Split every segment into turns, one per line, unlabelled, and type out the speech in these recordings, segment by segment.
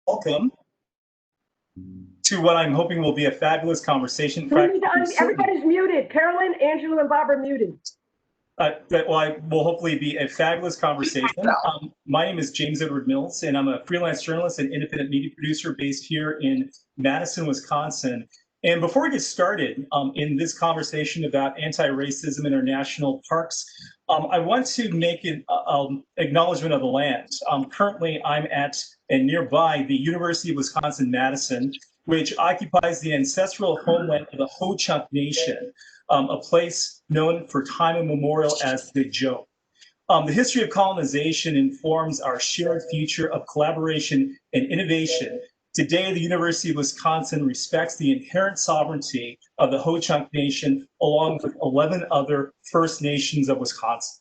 Welcome to what I'm hoping will be a fabulous conversation.
Everybody's muted. Carolyn, Angelou, and Bob are muted.
That will hopefully be a fabulous conversation. My name is James Edward Mills, and I'm a freelance journalist and independent media producer based here in Madison, Wisconsin. And before we get started in this conversation about anti-racism in our national parks, I want to make an acknowledgement of the land. Currently, I'm at and nearby the University of Wisconsin-Madison, which occupies the ancestral homeland of the Ho-Chunk Nation, a place known for time immemorial as the Joe. The history of colonization informs our shared future of collaboration and innovation. Today, the University of Wisconsin respects the inherent sovereignty of the Ho-Chunk Nation, along with 11 other First Nations of Wisconsin.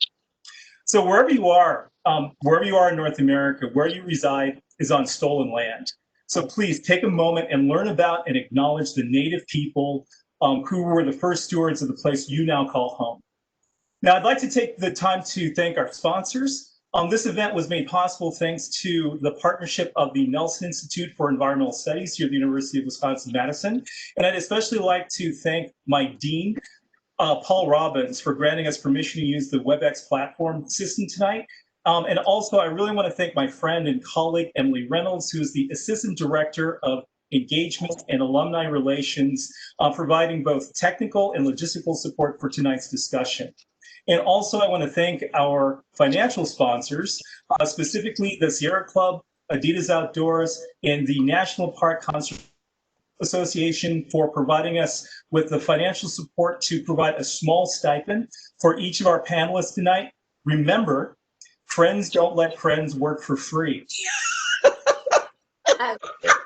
So wherever you are in North America, where you reside is on stolen land. So please take a moment and learn about and acknowledge the Native people who were the first stewards of the place you now call home. Now, I'd like to take the time to thank our sponsors. This event was made possible thanks to the partnership of the Nelson Institute for Environmental Studies here at the University of Wisconsin-Madison. And I'd especially like to thank my dean, Paul Robbins, for granting us permission to use the WebEx platform system tonight. And also, I really want to thank my friend and colleague, Emily Reynolds, who is the Assistant Director of Engagement and Alumni Relations, providing both technical and logistical support for tonight's discussion. And also, I want to thank our financial sponsors, specifically the Sierra Club, Adidas Outdoors, and the National Park Conservation Association for providing us with the financial support to provide a small stipend for each of our panelists tonight. Remember, friends don't let friends work for free.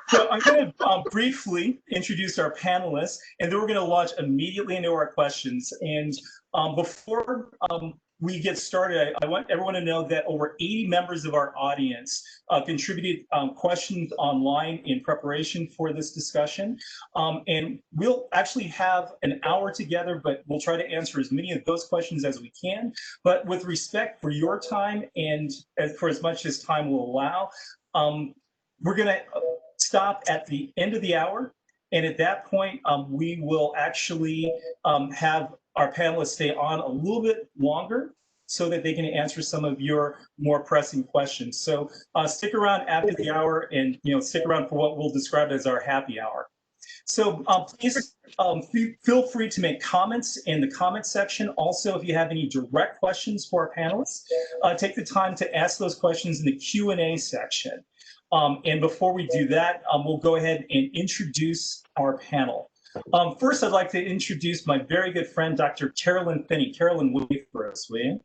So I'm going to briefly introduce our panelists, and then we're going to launch immediately into our questions. And before we get started, I want everyone to know that over 80 members of our audience contributed questions online in preparation for this discussion. And we'll actually have an hour together, but we'll try to answer as many of those questions as we can. But with respect for your time and for as much as time will allow, we're going to stop at the end of the hour. And at that point, we will actually have our panelists stay on a little bit longer so that they can answer some of your more pressing questions. So stick around after the hour and stick around for what we'll describe as our happy hour. So please feel free to make comments in the comment section. Also, if you have any direct questions for our panelists, take the time to ask those questions in the Q&A section. And before we do that, we'll go ahead and introduce our panel. First, I'd like to introduce my very good friend, Dr. Carolyn Finney. Carolyn, wait for us, will you?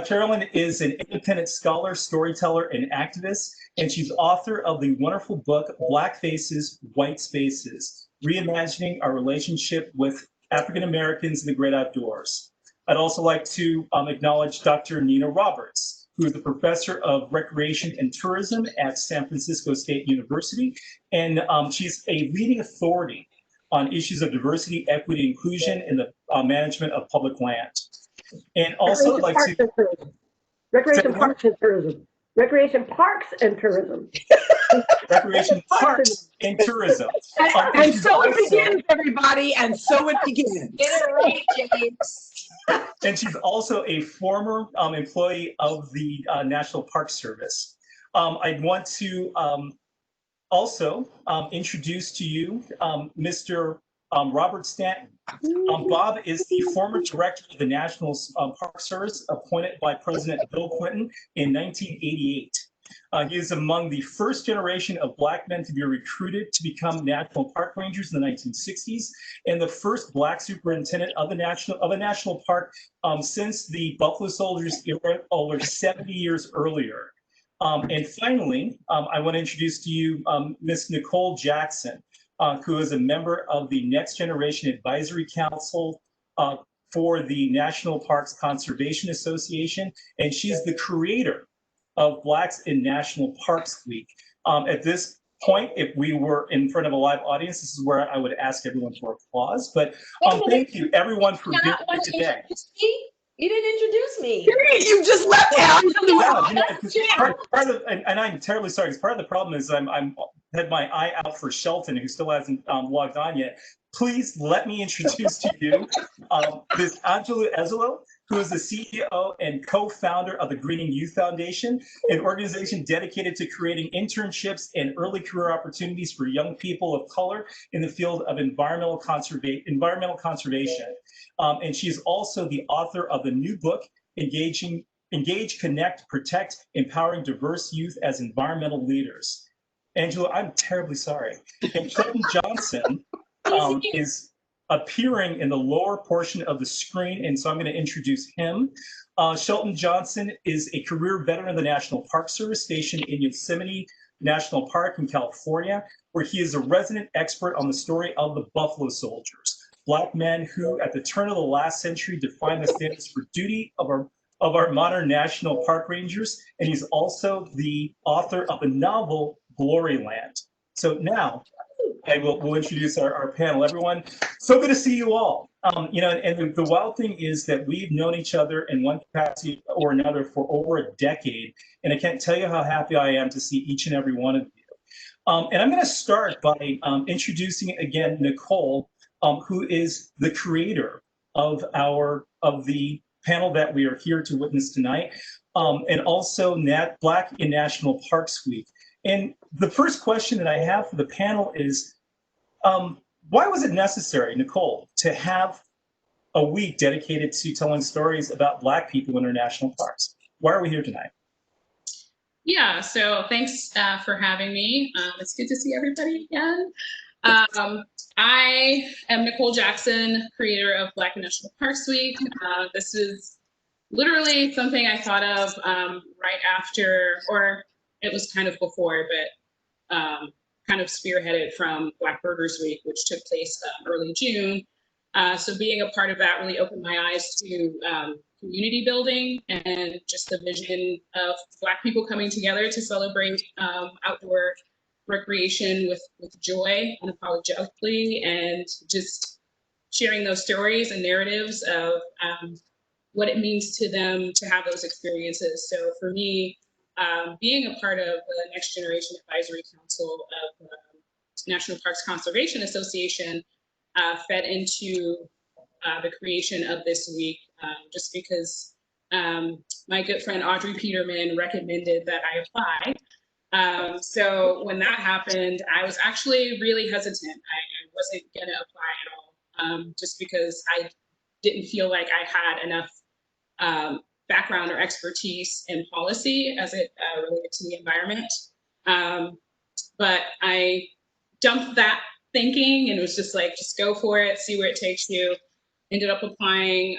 Carolyn is an independent scholar, storyteller, and activist, and she's author of the wonderful book, Black Faces, White Spaces, Reimagining Our Relationship with African Americans in the Great Outdoors. I'd also like to acknowledge Dr. Nina Roberts, who is a professor of recreation and tourism at San Francisco State University, and she's a leading authority on issues of diversity, equity, inclusion in the management of public land. And also, I'd like to
recreation parks and tourism. Recreation parks and tourism.
Recreation parks and tourism.
And so it begins, everybody, and so it begins.
Get it right, James.
And she's also a former employee of the National Park Service. I'd want to also introduce to you Mr. Robert Stanton. Bob is the former director of the National Park Service, appointed by President Bill Clinton in 1988. He is among the first generation of Black men to be recruited to become national park rangers in the 1960s, and the first Black superintendent of a national park since the Buffalo Soldiers era over 70 years earlier. And finally, I want to introduce to you Ms. Nicole Jackson, who is a member of the Next Generation Advisory Council for the National Parks Conservation Association, and she's the creator of Blacks in National Parks Week. At this point, if we were in front of a live audience, this is where I would ask everyone for applause. But thank you, everyone, for being here today.
You didn't introduce me.
You just left out.
And I'm terribly sorry, because part of the problem is I'm had my eye out for Shelton, who still hasn't logged on yet. Please let me introduce to you this Angelou Ezeilo, who is the CEO and co-founder of the Greening Youth Foundation, an organization dedicated to creating internships and early career opportunities for young people of color in the field of environmental conservation. And she is also the author of the new book, Engage, Connect, Protect, Empowering Diverse Youth as Environmental Leaders. Angela, I'm terribly sorry. And Shelton Johnson is appearing in the lower portion of the screen, and so I'm going to introduce him. Shelton Johnson is a career veteran of the National Park Service stationed in Yosemite National Park in California, where he is a resident expert on the story of the Buffalo Soldiers, Black men who, at the turn of the last century, defined the standards for duty of our modern national park rangers, and he's also the author of the novel Gloryland. So now, we'll introduce our panel. Everyone, so good to see you all. And the wild thing is that we've known each other in one capacity or another for over a decade, and I can't tell you how happy I am to see each and every one of you. And I'm going to start by introducing again Nicole, who is the creator of the panel that we are here to witness tonight, and also Black in National Parks Week. And the first question that I have for the panel is, why was it necessary, Nicole, to have a week dedicated to telling stories about Black people in our national parks? Why are we here tonight?
Yeah, so thanks for having me. It's good to see everybody again. I am Nicole Jackson, creator of Black National Parks Week. This is literally something I thought of right after, or it was kind of before, but kind of spearheaded from Black Burgers Week, which took place early June. So being a part of that really opened my eyes to community building and just the vision of Black people coming together to celebrate outdoor recreation with joy, unapologetically, and just sharing those stories and narratives of what it means to them to have those experiences. So for me, being a part of the Next Generation Advisory Council of National Parks Conservation Association fed into the creation of this week, just because my good friend Audrey Peterman recommended that I apply. So when that happened, I was actually really hesitant. I wasn't going to apply at all, just because I didn't feel like I had enough background or expertise in policy as it related to the environment. But I dumped that thinking and was just like, just go for it, see where it takes you. Ended up applying,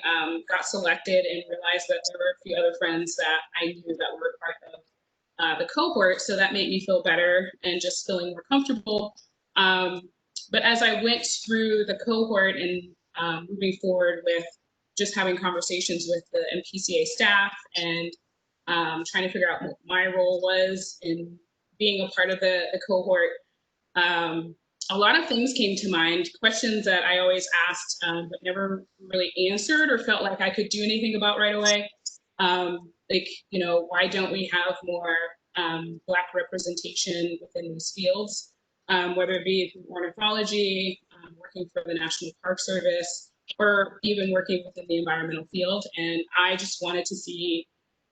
got selected, and realized that there were a few other friends that I knew that were part of the cohort. So that made me feel better and just feeling more comfortable. But as I went through the cohort and moving forward with just having conversations with the MPCA staff and trying to figure out what my role was in being a part of the cohort, a lot of things came to mind, questions that I always asked, but never really answered or felt like I could do anything about right away. Like, why don't we have more Black representation within these fields, whether it be through ornithology, working for the National Park Service, or even working within the environmental field. And I just wanted to see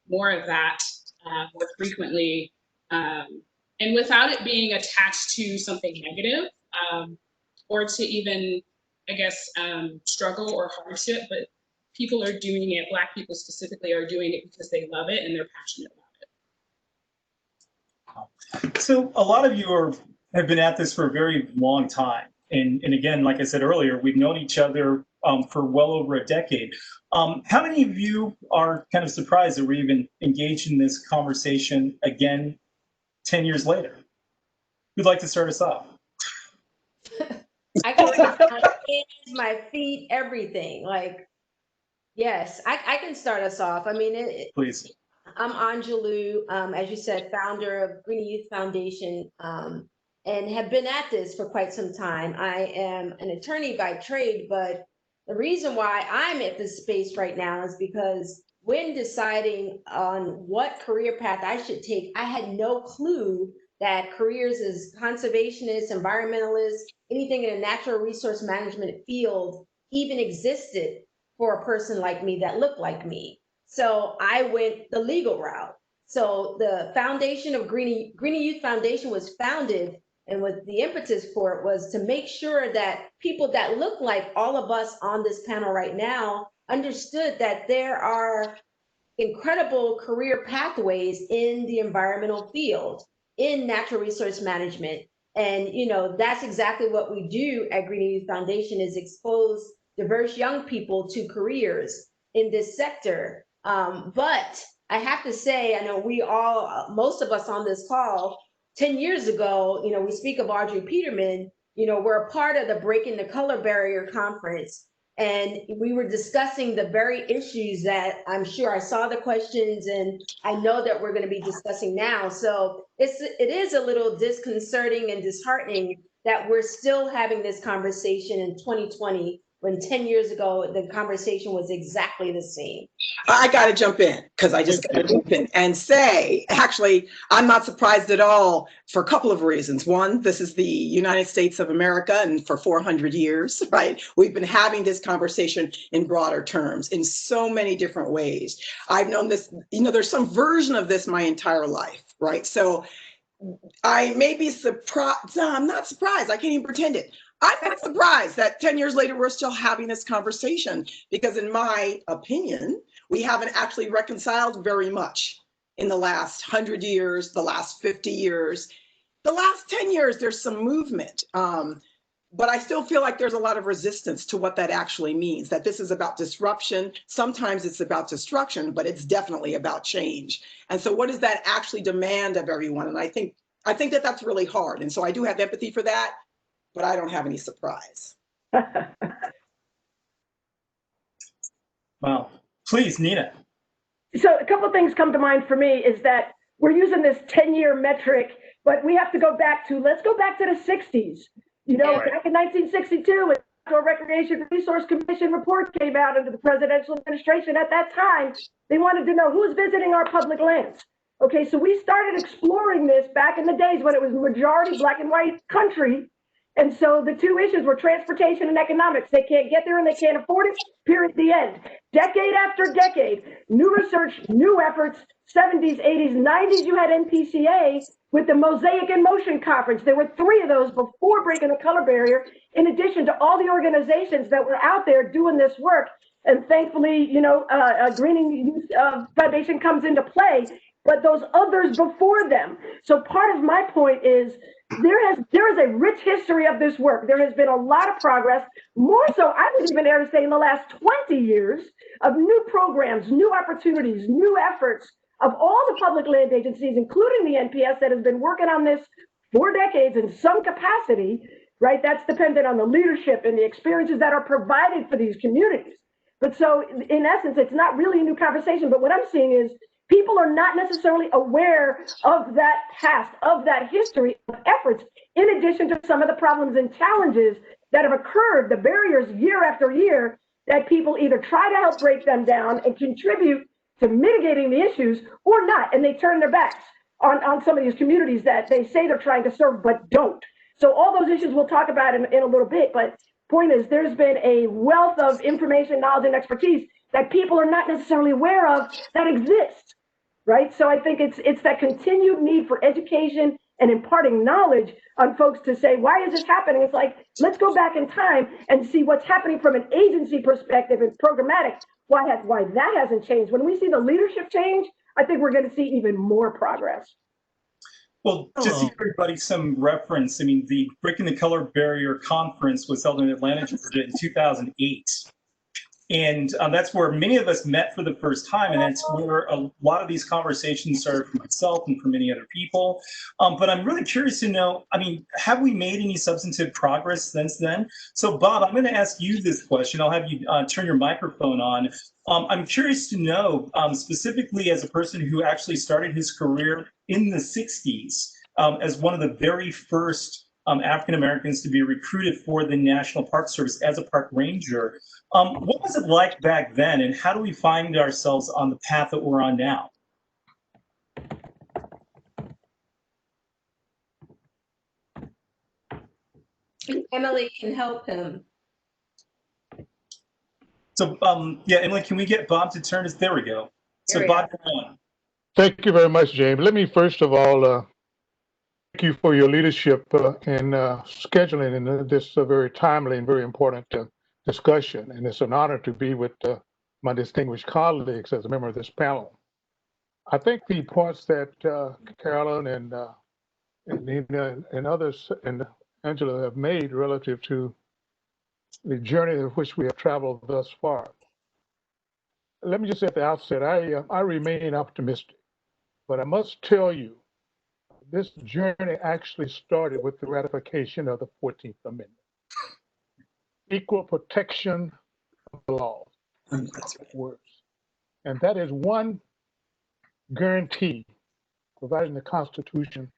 more of that more frequently, and without it being attached to something negative, or to even, I guess, struggle or hardship, but people are doing it, Black people specifically are doing it because they love it and they're passionate about it.
So a lot of you have been at this for a very long time. And again, like I said earlier, we've known each other for well over a decade. How many of you are kind of surprised that we're even engaged in this conversation again 10 years later? Who'd like to start us off?
I can raise my hands, my feet, everything. Like, yes, I can start us off. I mean,
Please.
I'm Angelou, as you said, founder of Greening Youth Foundation, and have been at this for quite some time. I am an attorney by trade, but the reason why I'm at this space right now is because when deciding on what career path I should take, I had no clue that careers as conservationists, environmentalists, anything in a natural resource management field even existed for a person like me that looked like me. So I went the legal route. So the foundation of Greenie Youth Foundation was founded, and what the impetus for it was to make sure that people that look like all of us on this panel right now understood that there are incredible career pathways in the environmental field, in natural resource management. And, you know, that's exactly what we do at Greenie Youth Foundation, is expose diverse young people to careers in this sector. But I have to say, I know we all, most of us on this call, 10 years ago, you know, we speak of Audrey Peterman, you know, we're a part of the Breaking the Color Barrier Conference. And we were discussing the very issues that I'm sure I saw the questions and I know that we're going to be discussing now. So it is a little disconcerting and disheartening that we're still having this conversation in 2020, when 10 years ago, the conversation was exactly the same.
I got to jump in, because I just got to jump in and say, actually, I'm not surprised at all for a couple of reasons. One, this is the United States of America, and for 400 years, right, we've been having this conversation in broader terms in so many different ways. I've known this, you know, there's some version of this my entire life, right? So I may be surprised. No, I'm not surprised. I can't even pretend it. I'm not surprised that 10 years later, we're still having this conversation, because in my opinion, we haven't actually reconciled very much in the last 100 years, the last 50 years. The last 10 years, there's some movement. But I still feel like there's a lot of resistance to what that actually means, that this is about disruption. Sometimes it's about destruction, but it's definitely about change. And so what does that actually demand of everyone? And I think that that's really hard. And so I do have empathy for that, but I don't have any surprise.
Wow. Please, Nina.
So a couple of things come to mind for me is that we're using this 10-year metric, but we have to go back to, let's go back to the 60s. You know,
Right.
back in 1962, when the Outdoor Recreation Resource Commission report came out under the presidential administration at that time, they wanted to know who's visiting our public lands. Okay, so we started exploring this back in the days when it was majority black and white country. And so the two issues were transportation and economics. They can't get there and they can't afford it, period, the end. Decade after decade, new research, new efforts, 70s, 80s, 90s, you had NPCA with the Mosaic in Motion Conference. There were 3 of those before Breaking the Color Barrier, in addition to all the organizations that were out there doing this work. And thankfully, you know, Greenie Youth Foundation comes into play, but those others before them. So part of my point is there is a rich history of this work. There has been a lot of progress, more so I would even dare to say in the last 20 years, of new programs, new opportunities, new efforts of all the public land agencies, including the NPS, that has been working on this for decades in some capacity, right? That's dependent on the leadership and the experiences that are provided for these communities. But so in essence, it's not really a new conversation, but what I'm seeing is people are not necessarily aware of that past, of that history of efforts, in addition to some of the problems and challenges that have occurred, the barriers year after year, that people either try to help break them down and contribute to mitigating the issues or not, and they turn their backs on some of these communities that they say they're trying to serve but don't. So all those issues we'll talk about in a little bit, but point is there's been a wealth of information, knowledge, and expertise that people are not necessarily aware of that exists, right? So I think it's that continued need for education and imparting knowledge on folks to say, why is this happening? It's like, let's go back in time and see what's happening from an agency perspective and programmatic, why that hasn't changed. When we see the leadership change, I think we're going to see even more progress.
Well, just to give everybody some reference, I mean, the Breaking the Color Barrier Conference was held in Atlanta, Georgia in 2008. And that's where many of us met for the first time. And that's where a lot of these conversations started for myself and for many other people. But I'm really curious to know, I mean, have we made any substantive progress since then? So Bob, I'm going to ask you this question. I'll have you turn your microphone on. I'm curious to know, specifically as a person who actually started his career in the 60s as one of the very first African-Americans to be recruited for the National Park Service as a park ranger. What was it like back then, and how do we find ourselves on the path that we're on now?
Emily can help him.
So, yeah, Emily, can we get Bob to turn his, there we go. So
There we
Bob, you're on.
Thank you very much, James. Let me first of all thank you for your leadership in scheduling in this very timely and very important discussion. And it's an honor to be with my distinguished colleagues as a member of this panel. I think the points that Carolyn and Nina and others and Angela have made relative to the journey of which we have traveled thus far. Let me just say at the outset, I remain optimistic, but I must tell you, this journey actually started with the ratification of the 14th Amendment. Equal protection of the law.
That's right.
Words. And that is one guarantee provided in the Constitution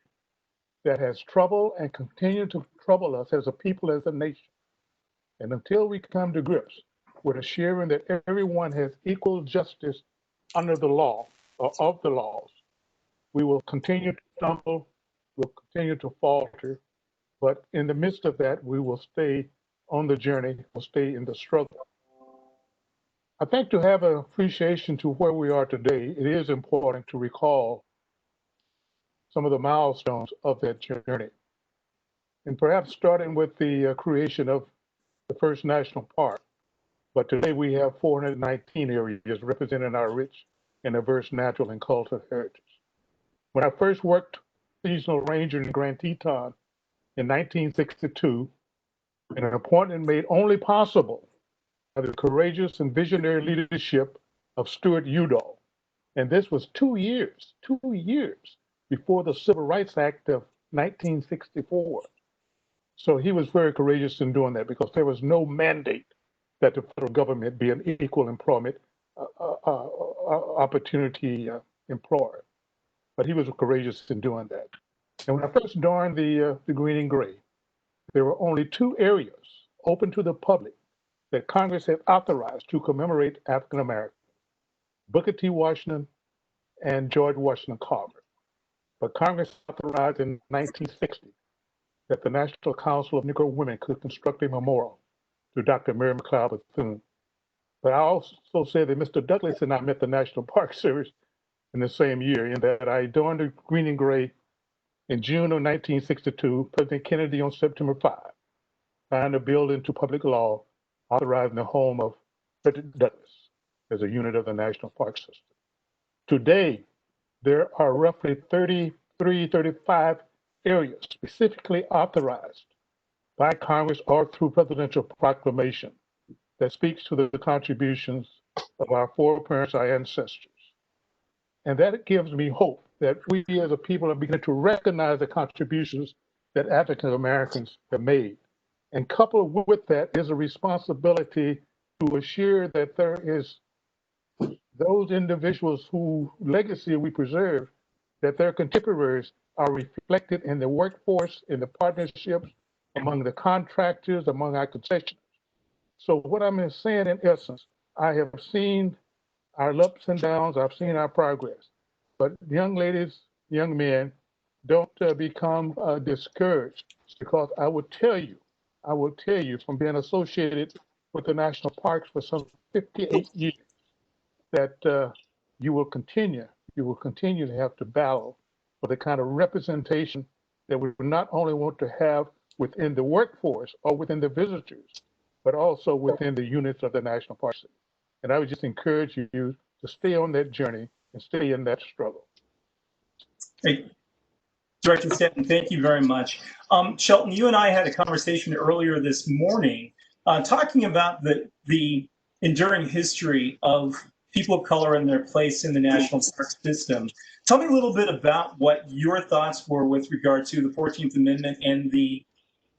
that has troubled and continue to trouble us as a people, as a nation. And until we come to grips with assuring that everyone has equal justice under the law or of the laws, we will continue to stumble, we'll continue to falter, but in the midst of that, we will stay on the journey, we'll stay in the struggle. I think to have an appreciation to where we are today, it is important to recall some of the milestones of that journey. And perhaps starting with the creation of the first national park. But today we have 419 areas representing our rich and diverse natural and cultural heritage. When I first worked seasonal ranger in Grand Teton in 1962, an appointment made only possible by the courageous and visionary leadership of Stuart Udall. And this was 2 years before the Civil Rights Act of 1964. So he was very courageous in doing that because there was no mandate that the federal government be an equal employment opportunity employer. But he was courageous in doing that. And when I first joined the Green and Gray, there were only 2 areas open to the public that Congress had authorized to commemorate African Americans, Booker T. Washington and George Washington Carver. But Congress authorized in 1960 that the National Council of Negro Women could construct a memorial to Dr. Mary McLeod Bethune. But I also say that Mr. Douglas and I met the National Park Service in the same year, in that I joined the Green and Gray in June of 1962, President Kennedy on September 5, signed a bill into public law authorizing the home of Frederick Douglass as a unit of the National Park System. Today, there are roughly 35 areas specifically authorized by Congress or through presidential proclamation that speaks to the contributions of our foreparents, our ancestors. And that gives me hope that we as a people are beginning to recognize the contributions that African Americans have made. And coupled with that is a responsibility to assure that there is those individuals whose legacy we preserve, that their contemporaries are reflected in the workforce, in the partnerships, among the contractors, among our concessioners. So what I'm saying in essence, I have seen our ups and downs, I've seen our progress. But young ladies, young men, don't become discouraged, because I will tell you from being associated with the national parks for some 58 years, that you will continue to have to battle for the kind of representation that we not only want to have within the workforce or within the visitors, but also within the units of the National Park System. And I would just encourage you to stay on that journey and stay in that struggle.
Hey, Director Stanton, thank you very much. Shelton, you and I had a conversation earlier this morning talking about the enduring history of people of color and their place in the National Park System. Tell me a little bit about what your thoughts were with regard to the 14th Amendment and the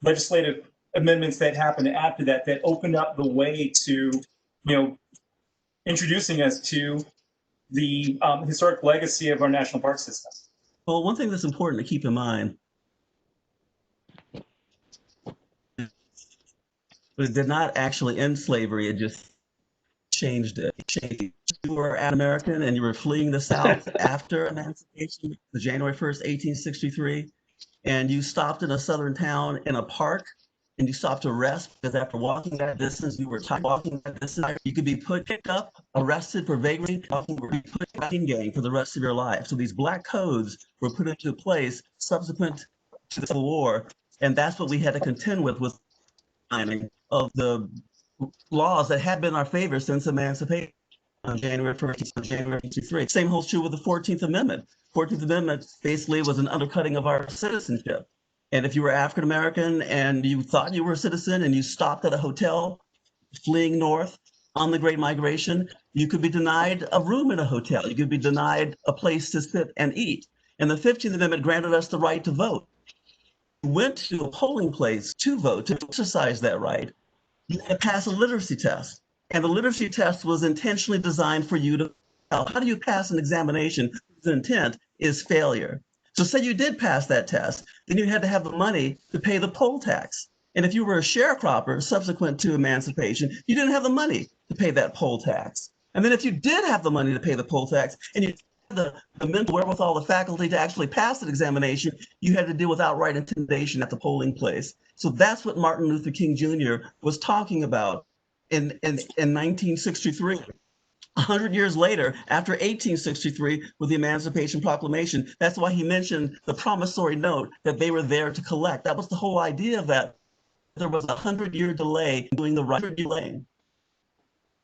legislative amendments that happened after that, that opened up the way to, introducing us to the historic legacy of our national park system.
Well, one thing that's important to keep in mind, it did not actually end slavery, it just changed it. You were an American and you were fleeing the South after emancipation, the January 1st, 1863, and you stopped in a southern town in a park and you stopped to rest because after walking that distance, you were tired walking that distance, you could be picked up, arrested for vagrancy, or be put back in gang for the rest of your life. So these black codes were put into place subsequent to the Civil War, and that's what we had to contend with timing of the laws that had been in our favor since emancipation on January 1st to January 23. Same holds true with the 14th Amendment. 14th Amendment basically was an undercutting of our citizenship. And if you were African American and you thought you were a citizen and you stopped at a hotel fleeing north on the Great Migration, you could be denied a room in a hotel. You could be denied a place to sit and eat. And the 15th Amendment granted us the right to vote. You went to a polling place to vote, to exercise that right. You had to pass a literacy test. And the literacy test was intentionally designed for you to, how do you pass an examination whose intent is failure? So say you did pass that test, then you had to have the money to pay the poll tax. And if you were a sharecropper subsequent to emancipation, you didn't have the money to pay that poll tax. And then if you did have the money to pay the poll tax and you had the mental wherewithal, the faculty to actually pass that examination, you had to deal with outright intimidation at the polling place. So that's what Martin Luther King Jr. was talking about in 1963. 100 years later, after 1863, with the Emancipation Proclamation, that's why he mentioned the promissory note that they were there to collect. That was the whole idea of that. There was a 100-year delay in doing the right thing.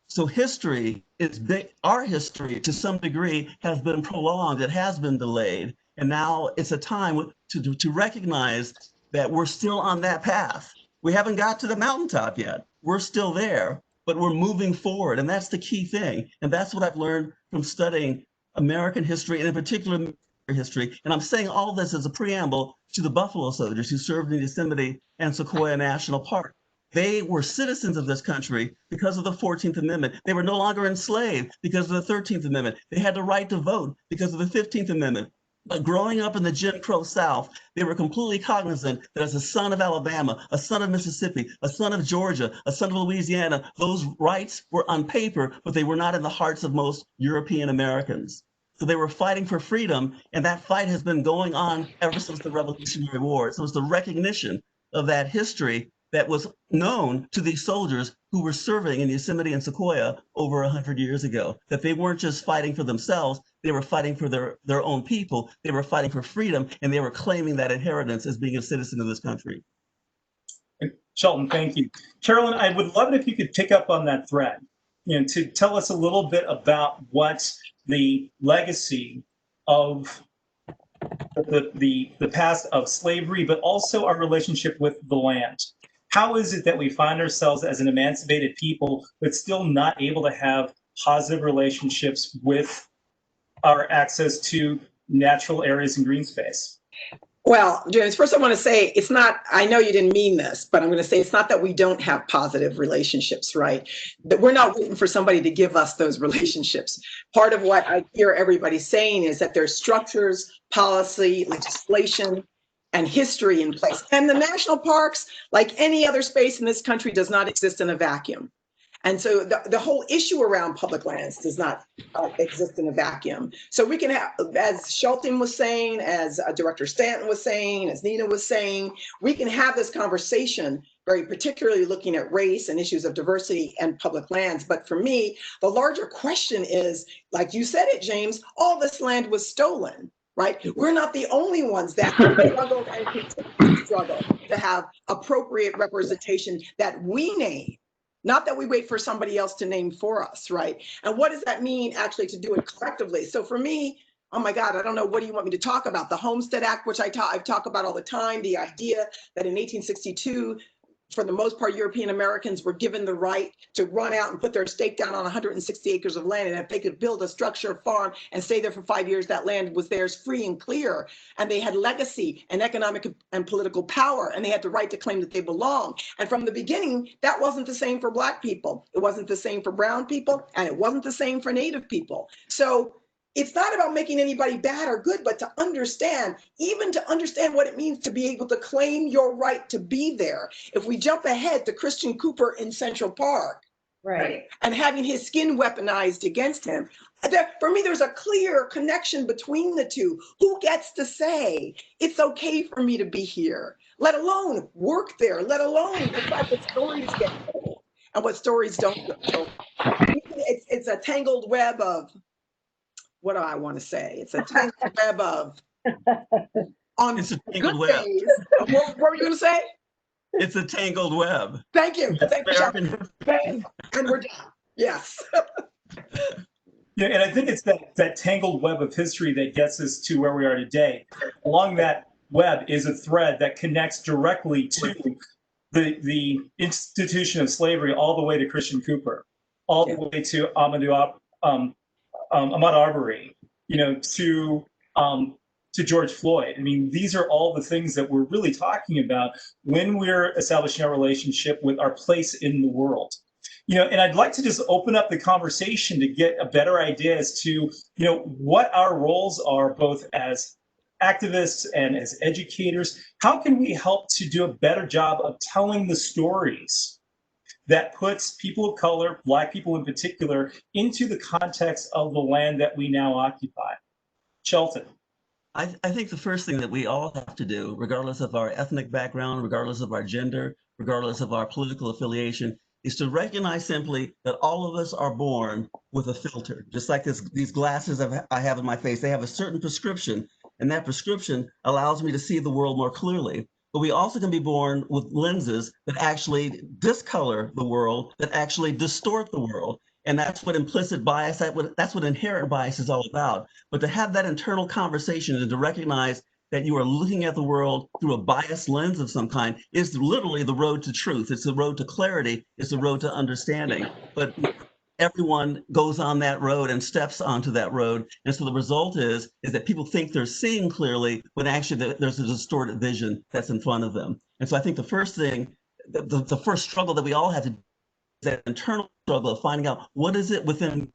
So history is big. Our history, to some degree, has been prolonged. It has been delayed. And now it's a time to recognize that we're still on that path. We haven't got to the mountaintop yet. We're still there, but we're moving forward. And that's the key thing. And that's what I've learned from studying American history, and in particular history. And I'm saying all this as a preamble to the Buffalo Soldiers who served in Yosemite and Sequoia National Park. They were citizens of this country because of the 14th Amendment. They were no longer enslaved because of the 13th Amendment. They had the right to vote because of the 15th Amendment. But growing up in the Jim Crow South, they were completely cognizant that as a son of Alabama, a son of Mississippi, a son of Georgia, a son of Louisiana, those rights were on paper, but they were not in the hearts of most European Americans. So they were fighting for freedom, and that fight has been going on ever since the Revolutionary War. So it's the recognition of that history that was known to these soldiers who were serving in Yosemite and Sequoia over 100 years ago, that they weren't just fighting for themselves, they were fighting for their own people, they were fighting for freedom, and they were claiming that inheritance as being a citizen of this country.
Shelton, thank you. Carolyn, I would love it if you could pick up on that thread, to tell us a little bit about what the legacy of the past of slavery, but also our relationship with the land. How is it that we find ourselves as an emancipated people, but still not able to have positive relationships with our access to natural areas and green space?
Well, James, first I want to say it's not, I know you didn't mean this, but I'm going to say it's not that we don't have positive relationships, right? That we're not waiting for somebody to give us those relationships. Part of what I hear everybody saying is that there's structures, policy, legislation, and history in place. And the national parks, like any other space in this country, does not exist in a vacuum. And so the whole issue around public lands does not exist in a vacuum. So we can have, as Shelton was saying, as Director Stanton was saying, as Nina was saying, we can have this conversation, very particularly looking at race and issues of diversity and public lands. But for me, the larger question is, like you said it, James, all this land was stolen. Right? We're not the only ones that struggled and continue to struggle to have appropriate representation that we name, not that we wait for somebody else to name for us, right? And what does that mean actually to do it collectively? So for me, oh my God, I don't know, what do you want me to talk about? The Homestead Act, which I talk about all the time, the idea that in 1862, for the most part, European Americans were given the right to run out and put their stake down on 160 acres of land. And if they could build a structure, farm, and stay there for 5 years, that land was theirs free and clear. And they had legacy and economic and political power, and they had the right to claim that they belong. And from the beginning, that wasn't the same for Black people. It wasn't the same for brown people, and it wasn't the same for Native people. So it's not about making anybody bad or good, but to understand, even to understand what it means to be able to claim your right to be there. If we jump ahead to Christian Cooper in Central Park, right, and having his skin weaponized against him, for me, there's a clear connection between the two. Who gets to say, it's okay for me to be here? let alone work there, let alone decide what stories get told and what stories don't get told. It's a tangled web of, what do I want to say? It's a tangled web of, on
It's a
good
tangled web.
days. What were you going to say?
It's a tangled web.
Thank you. Thank you, Shelton.
American-
And we're done. Yes.
Yeah, and I think it's that tangled web of history that gets us to where we are today. Along that web is a thread that connects directly to the institution of slavery all the way to Christian Cooper, all the way to Ahmaud Arbery, to George Floyd. I mean, these are all the things that we're really talking about when we're establishing our relationship with our place in the world. And I'd like to just open up the conversation to get a better idea as to, what our roles are both as activists and as educators. How can we help to do a better job of telling the stories that puts people of color, Black people in particular, into the context of the land that we now occupy? Shelton.
I think the first thing that we all have to do, regardless of our ethnic background, regardless of our gender, regardless of our political affiliation, is to recognize simply that all of us are born with a filter. Just like these glasses I have in my face, they have a certain prescription, and that prescription allows me to see the world more clearly. But we also can be born with lenses that actually discolor the world, that actually distort the world. And that's what implicit bias, that's what inherent bias is all about. But to have that internal conversation and to recognize that you are looking at the world through a biased lens of some kind is literally the road to truth. It's the road to clarity. It's the road to understanding. But everyone goes on that road and steps onto that road. And so the result is that people think they're seeing clearly when actually there's a distorted vision that's in front of them. And so I think the first thing, the first struggle that we all have to do is that internal struggle of finding out what is it within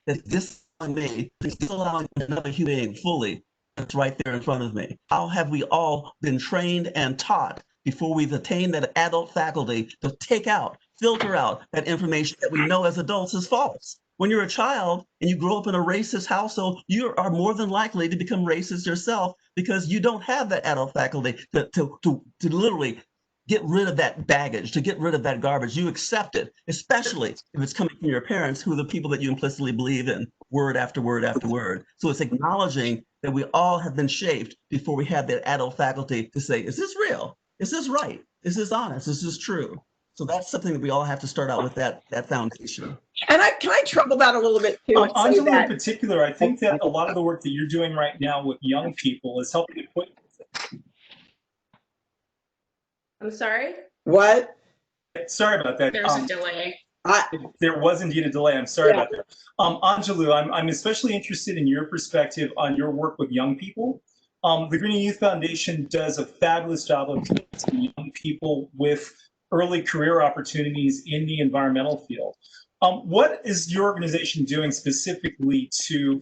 that this me is allowing another human being fully that's right there in front of me. How have we all been trained and taught before we've attained that adult faculty to take out, filter out that information that we know as adults is false? When you're a child and you grow up in a racist household, you are more than likely to become racist yourself because you don't have that adult faculty to literally get rid of that baggage, to get rid of that garbage. You accept it, especially if it's coming from your parents, who are the people that you implicitly believe in, word after word after word. So it's acknowledging that we all have been shaped before we have that adult faculty to say, is this real? Is this right? Is this honest? Is this true? So that's something that we all have to start out with, that foundation.
And can I trouble that a little bit too?
Angelou in particular, I think that a lot of the work that you're doing right now with young people is helping to put.
I'm sorry?
What?
Sorry about that.
There's a delay.
There was indeed a delay. I'm sorry about that. Angelou, I'm especially interested in your perspective on your work with young people. The Green Youth Foundation does a fabulous job of connecting young people with early career opportunities in the environmental field. What is your organization doing specifically to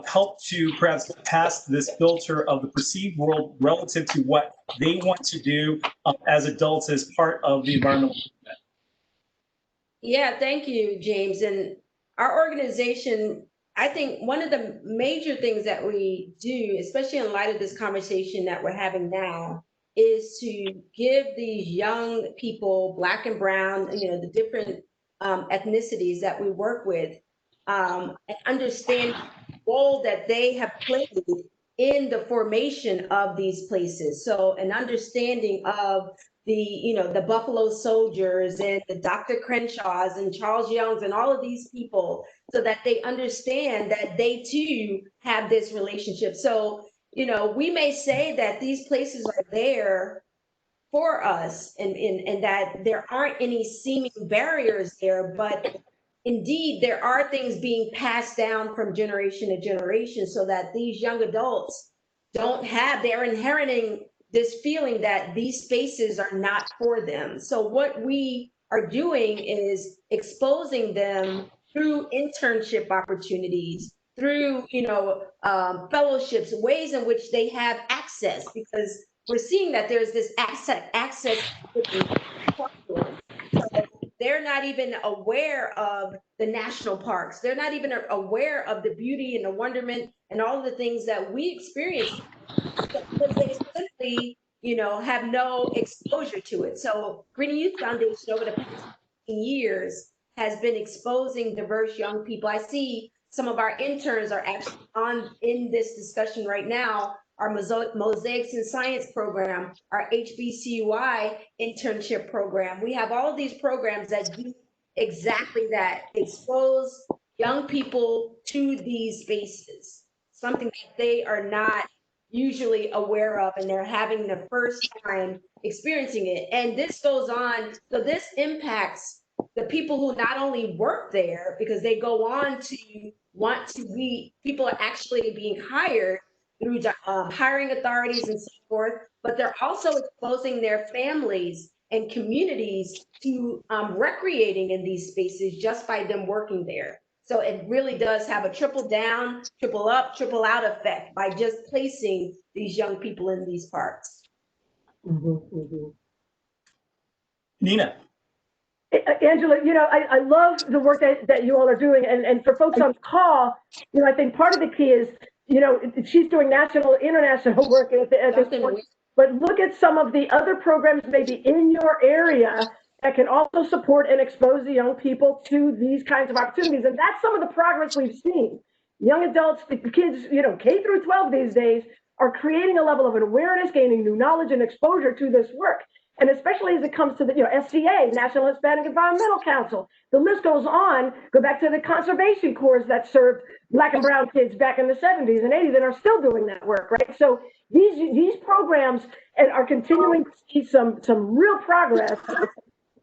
help to perhaps pass this filter of the perceived world relative to what they want to do as adults as part of the environmental movement?
Yeah, thank you, James. And our organization, I think one of the major things that we do, especially in light of this conversation that we're having now, is to give these young people, Black and brown, the different ethnicities that we work with, and understand the role that they have played in the formation of these places. So an understanding of the Buffalo Soldiers and the Dr. Crenshaws and Charles Youngs and all of these people, so that they understand that they too have this relationship. So, we may say that these places are there for us and that there aren't any seeming barriers there, but indeed there are things being passed down from generation to generation so that these young adults they're inheriting this feeling that these spaces are not for them. So what we are doing is exposing them through internship opportunities, through fellowships, ways in which they have access, because we're seeing that there's this access. So they're not even aware of the national parks. They're not even aware of the beauty and the wonderment and all of the things that we experience, because they simply have no exposure to it. So Green Youth Foundation over the past 15 years has been exposing diverse young people. I see some of our interns are actually in this discussion right now. Our Mosaics in Science program, our HBCUI internship program. We have all of these programs that do exactly that, expose young people to these spaces, something that they are not usually aware of, and they're having the first time experiencing it. And this goes on, so this impacts the people who not only work there, because they go on to want to be, people are actually being hired through hiring authorities and so forth, but they're also exposing their families and communities to recreating in these spaces just by them working there. So it really does have a triple down, triple up, triple out effect by just placing these young people in these parks.
Nina.
Angela, I love the work that you all are doing. And for folks on call, I think part of the key is, she's doing national, international work at this point. But look at some of the other programs maybe in your area that can also support and expose the young people to these kinds of opportunities. And that's some of the progress we've seen. Young adults, the kids, K through 12 these days are creating a level of awareness, gaining new knowledge and exposure to this work. And especially as it comes to the SCA, National Hispanic Environmental Council, the list goes on. Go back to the conservation corps that served Black and brown kids back in the 70s and 80s that are still doing that work, right? So these programs are continuing to see some real progress.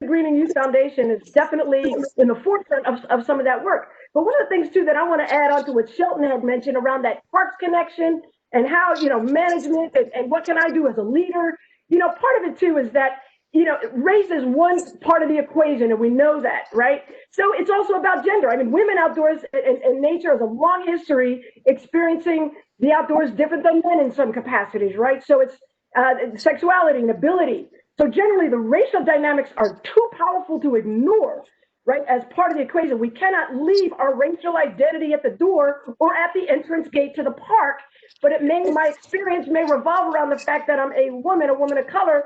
The Green and Youth Foundation is definitely in the forefront of some of that work. But one of the things too that I want to add on to what Shelton had mentioned around that parks connection and how management and what can I do as a leader. Part of it too is that, race is one part of the equation, and we know that, right? So it's also about gender. I mean, women outdoors and nature has a long history experiencing the outdoors different than men in some capacities, right? So it's sexuality and ability. So generally, the racial dynamics are too powerful to ignore, right? As part of the equation, we cannot leave our racial identity at the door or at the entrance gate to the park. But my experience may revolve around the fact that I'm a woman of color,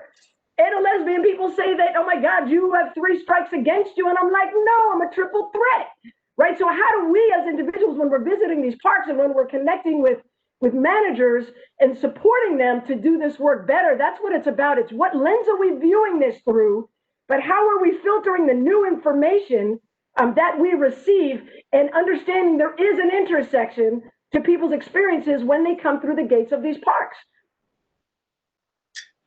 and a lesbian. People say that, oh my God, you have 3 strikes against you. And I'm like, no, I'm a triple threat, right? So how do we as individuals, when we're visiting these parks and when we're connecting with managers and supporting them to do this work better, that's what it's about. It's what lens are we viewing this through, but how are we filtering the new information that we receive and understanding there is an intersection to people's experiences when they come through the gates of these parks.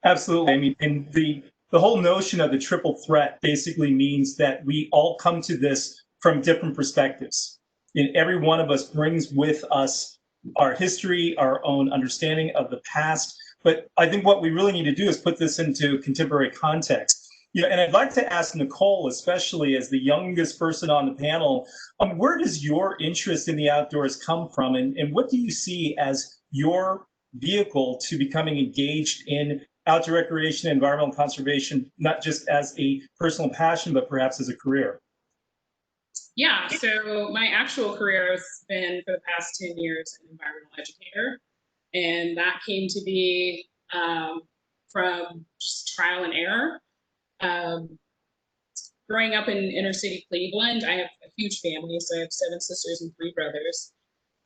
Absolutely. I mean, and the whole notion of the triple threat basically means that we all come to this from different perspectives. And every one of us brings with us our history, our own understanding of the past. But I think what we really need to do is put this into contemporary context. And I'd like to ask Nicole, especially as the youngest person on the panel, where does your interest in the outdoors come from? And what do you see as your vehicle to becoming engaged in outdoor recreation and environmental conservation, not just as a personal passion, but perhaps as a career?
Yeah, so my actual career has been for the past 10 years an environmental educator. And that came to be from just trial and error. Growing up in inner city Cleveland, I have a huge family, so I have 7 sisters and 3 brothers.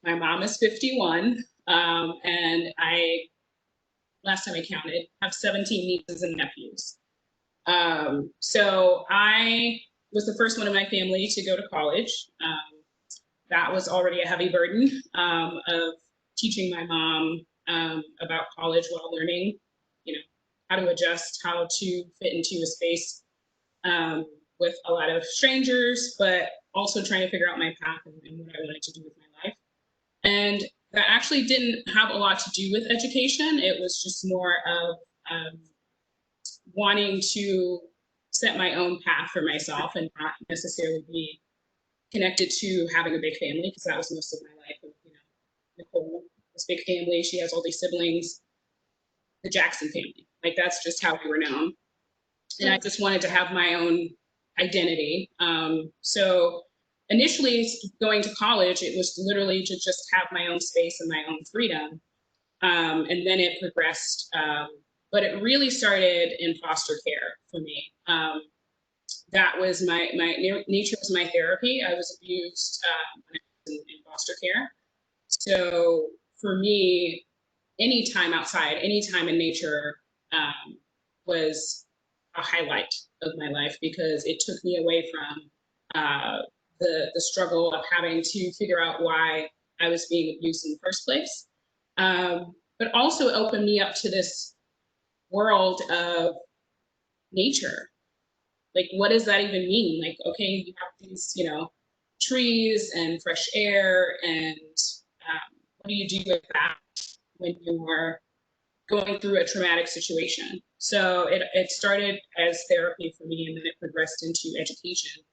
My mom is 51, and last time I counted, have 17 nieces and nephews. So I was the first one in my family to go to college. That was already a heavy burden of teaching my mom about college while learning, how to adjust, how to fit into a space with a lot of strangers, but also trying to figure out my path and what I wanted to do with my life. And that actually didn't have a lot to do with education. It was just more of wanting to set my own path for myself and not necessarily be connected to having a big family, because that was most of my life. Nicole, this big family, she has all these siblings, the Jackson family. Like, that's just how we were known. And I just wanted to have my own identity. So initially going to college, it was literally to just have my own space and my own freedom. And then it progressed. but it really started in foster care for me. That was nature was my therapy. I was abused when I was in foster care. So for me, any time outside, any time in nature was a highlight of my life, because it took me away from the struggle of having to figure out why I was being abused in the first place. But also it opened me up to this world of nature. Like, what does that even mean? Like, okay, you have these, trees and fresh air, and what do you do with that when you're going through a traumatic situation? So it started as therapy for me, and then it progressed into education.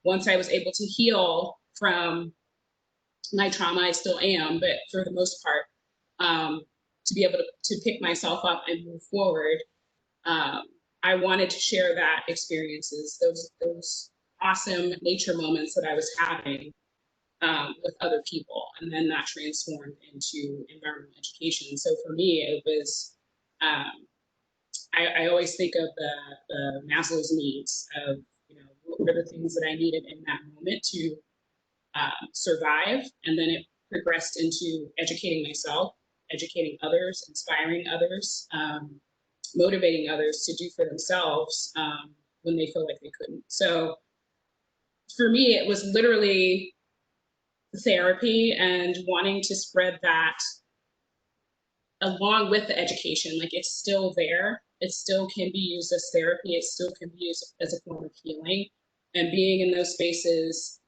Once I was able to heal from my trauma, I still am, but for the most part, to be able to pick myself up and move forward, I wanted to share that experiences, those awesome nature moments that I was having with other people, and then that transformed into environmental education. So for me, it was, I always think of the Maslow's needs of, what were the things that I needed in that moment to survive, and then it progressed into educating myself, educating others, inspiring others, motivating others to do for themselves when they feel like they couldn't. So for me, it was literally therapy and wanting to spread that along with the education. Like, it's still there. It still can be used as therapy. It still can be used as a form of healing. And being in those spaces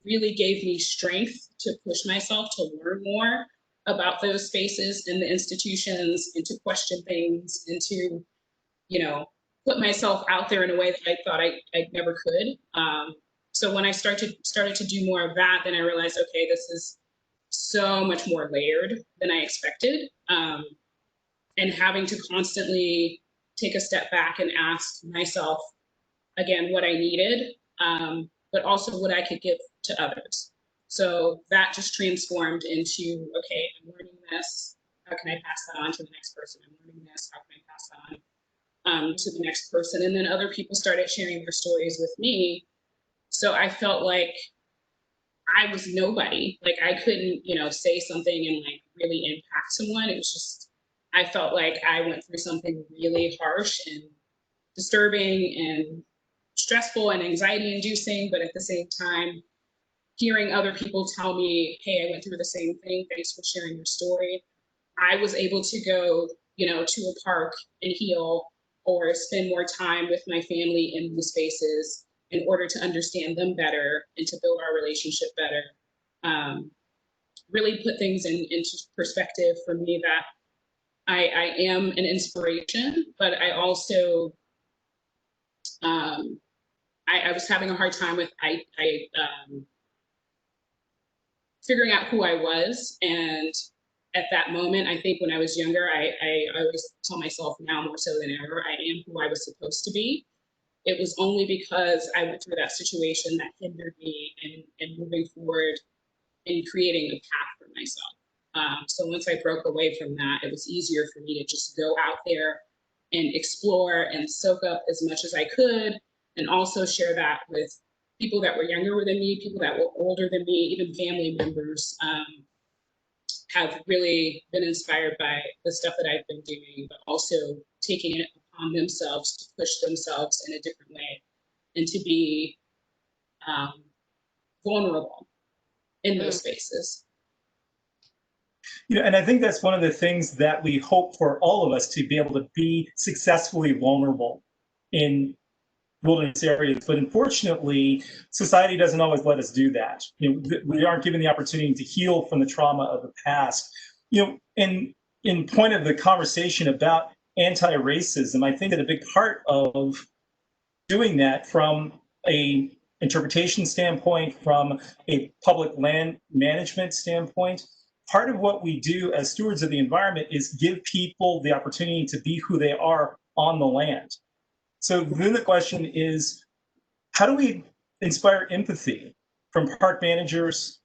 really gave me strength to push myself to learn more about those spaces and the institutions, and to question things, and to, put myself out there in a way that I thought I never could. So when I started to do more of that, then I realized, okay, this is so much more layered than I expected. And having to constantly take a step back and ask myself, again, what I needed, but also what I could give to others. So that just transformed into, okay, I'm learning this. How can I pass that on to the next person? I'm learning this. How can I pass that on to the next person? And then other people started sharing their stories with me. So I felt like I was nobody. Like, I couldn't, say something and like really impact someone. It was just, I felt like I went through something really harsh and disturbing and stressful and anxiety inducing, but at the same time, hearing other people tell me, hey, I went through the same thing, thanks for sharing your story. I was able to go, to a park and heal, or spend more time with my family in these spaces in order to understand them better and to build our relationship better. Really put things into perspective for me, that I am an inspiration, but I also, I was having a hard time with figuring out who I was. And at that moment, I think when I was younger, I always tell myself now more so than ever, I am who I was supposed to be. It was only because I went through that situation that hindered me in moving forward and creating a path for myself. So once I broke away from that, it was easier for me to just go out there and explore and soak up as much as I could, and also share that with people that were younger than me, people that were older than me, even family members have really been inspired by the stuff that I've been doing, but also taking it upon themselves to push themselves in a different way and to be vulnerable in those spaces.
And I think that's one of the things that we hope for all of us, to be able to be successfully vulnerable in wilderness areas. But unfortunately, society doesn't always let us do that. We aren't given the opportunity to heal from the trauma of the past. In point of the conversation about anti-racism, I think that a big part of doing that from a interpretation standpoint, from a public land management standpoint, part of what we do as stewards of the environment is give people the opportunity to be who they are on the land. So then the question is, how do we inspire empathy from park managers,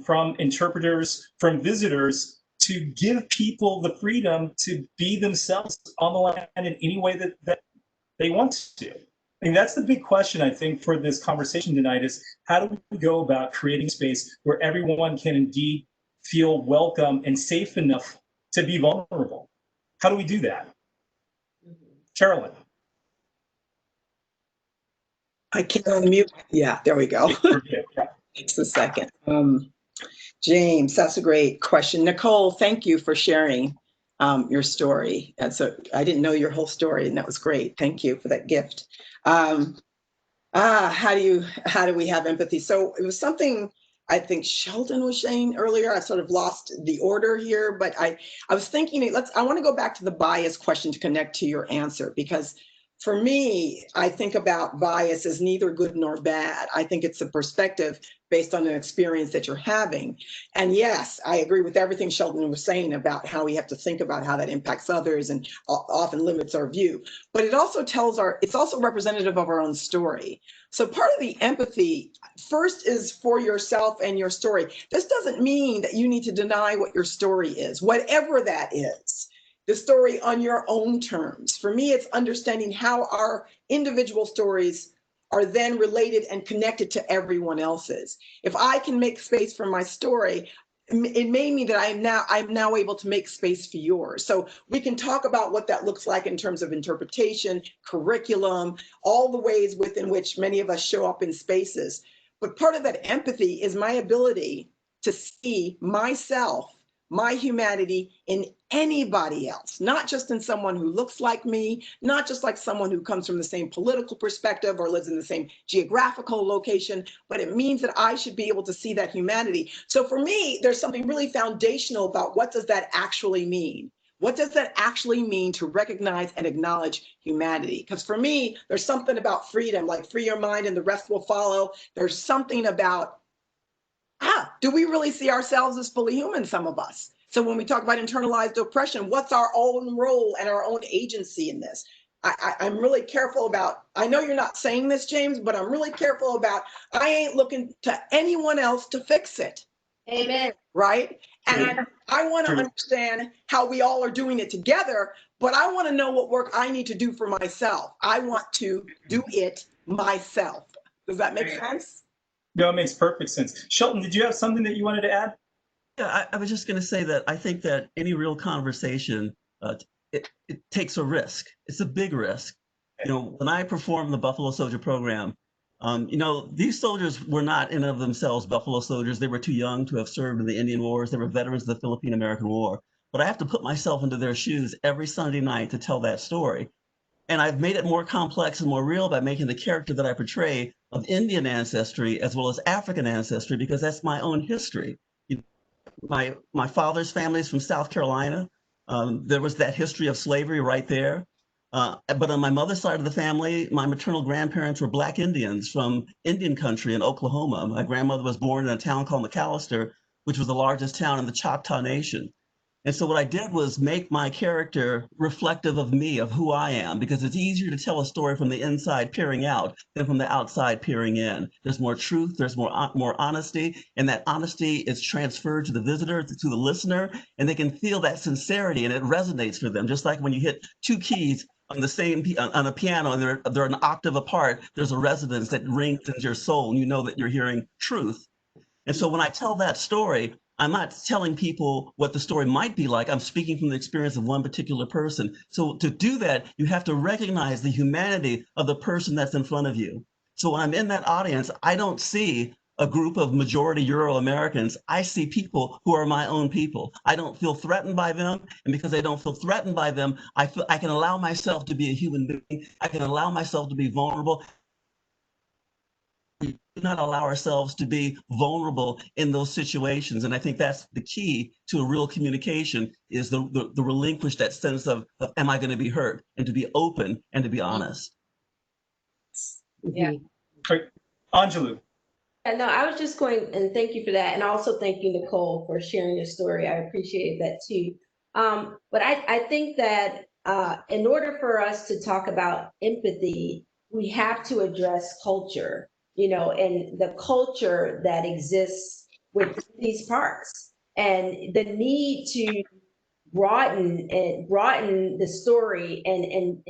from interpreters, from visitors to give people the freedom to be themselves on the land in any way that they want to. I mean, that's the big question, I think, for this conversation tonight is how do we go about creating space where everyone can indeed feel welcome and safe enough to be vulnerable? How do we do that? Carolyn.
I can't unmute. Yeah, there we go. Just a second. James, that's a great question. Nicole, thank you for sharing your story. I didn't know your whole story, and that was great. Thank you for that gift. How do we have empathy? So it was something I think Shelton was saying earlier. I sort of lost the order here, but I was thinking, I want to go back to the bias question to connect to your answer, because for me, I think about bias as neither good nor bad. I think it's a perspective based on an experience that you're having. And yes, I agree with everything Shelton was saying about how we have to think about how that impacts others and often limits our view. But it also it's also representative of our own story. So part of the empathy first is for yourself and your story. This doesn't mean that you need to deny what your story is, whatever that is. The story on your own terms. For me, it's understanding how our individual stories are then related and connected to everyone else's. If I can make space for my story, it may mean that I'm now able to make space for yours. So we can talk about what that looks like in terms of interpretation, curriculum, all the ways within which many of us show up in spaces. But part of that empathy is my ability to see myself, my humanity in anybody else, not just in someone who looks like me, not just like someone who comes from the same political perspective or lives in the same geographical location, but it means that I should be able to see that humanity. So for me, there's something really foundational about what does that actually mean? What does that actually mean to recognize and acknowledge humanity? Because for me, there's something about freedom, like free your mind and the rest will follow. There's something about do we really see ourselves as fully human, some of us? So when we talk about internalized oppression, what's our own role and our own agency in this? I'm really careful about, I know you're not saying this, James, but I'm really careful about, I ain't looking to anyone else to fix it.
Amen.
Right? And I want to understand how we all are doing it together, but I want to know what work I need to do for myself. I want to do it myself. Does that make sense?
No, it makes perfect sense. Shelton, did you have something that you wanted to add?
Yeah, I was just going to say that I think that any real conversation, it takes a risk. It's a big risk. You know, when I performed the Buffalo Soldier program, you know, these soldiers were not in and of themselves Buffalo soldiers. They were too young to have served in the Indian Wars. They were veterans of the Philippine-American War. But I have to put myself into their shoes every Sunday night to tell that story. And I've made it more complex and more real by making the character that I portray of Indian ancestry as well as African ancestry, because that's my own history. My father's family is from South Carolina. There was that history of slavery right there. But on my mother's side of the family, my maternal grandparents were Black Indians from Indian country in Oklahoma. My grandmother was born in a town called McAllister, which was the largest town in the Choctaw Nation. And so what I did was make my character reflective of me, of who I am, because it's easier to tell a story from the inside peering out than from the outside peering in. There's more truth, there's more honesty, and that honesty is transferred to the visitor, to the listener, and they can feel that sincerity and it resonates for them. Just like when you hit two keys on the same on a piano and they're an octave apart, there's a resonance that rings in your soul and you know that you're hearing truth. And so when I tell that story, I'm not telling people what the story might be like. I'm speaking from the experience of one particular person. So to do that, you have to recognize the humanity of the person that's in front of you. So when I'm in that audience, I don't see a group of majority Euro-Americans. I see people who are my own people. I don't feel threatened by them. And because I don't feel threatened by them, I can allow myself to be a human being. I can allow myself to be vulnerable. We do not allow ourselves to be vulnerable in those situations. And I think that's the key to a real communication is the relinquish that sense of am I going to be hurt, and to be open and to be honest.
Yeah.
Great. Angelou.
Yeah, no, I was just going, and thank you for that. And also thank you, Nicole, for sharing your story. I appreciate that too. But I think that in order for us to talk about empathy, we have to address culture, you know, and the culture that exists with these parks. and the need to broaden the story and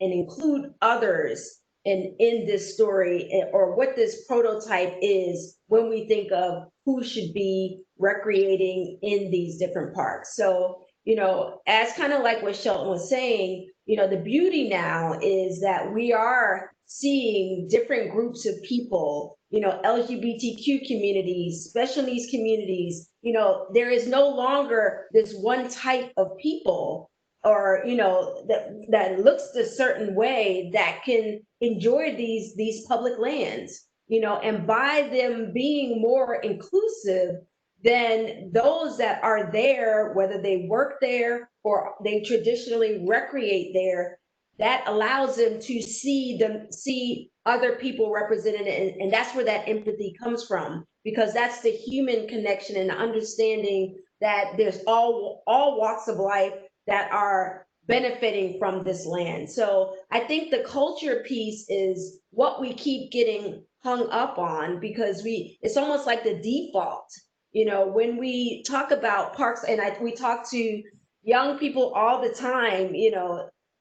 include others in this story, or what this prototype is when we think of who should be recreating in these different parks. So, as kind of like what Shelton was saying, the beauty now is that we are seeing different groups of people, LGBTQ communities, special needs communities. There is no longer this one type of people, or that looks a certain way that can enjoy these public lands, and by them being more inclusive, then those that are there, whether they work there or they traditionally recreate there, that allows them to see other people represented, and that's where that empathy comes from, because that's the human connection and the understanding that there's all walks of life that are benefiting from this land. So I think the culture piece is what we keep getting hung up on, because it's almost like the default. When we talk about parks, and we talk to young people all the time,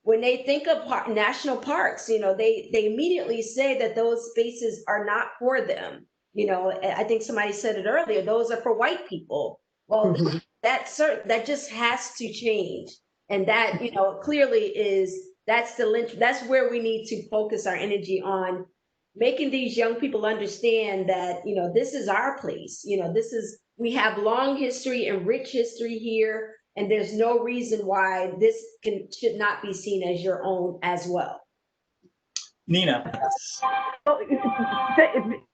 when they think of national parks, they immediately say that those spaces are not for them. I think somebody said it earlier, those are for white people. Well, that just has to change. And that, clearly that's where we need to focus our energy on, making these young people understand that, this is our place. We have long history and rich history here, and there's no reason why this should not be seen as your own as well.
Nina.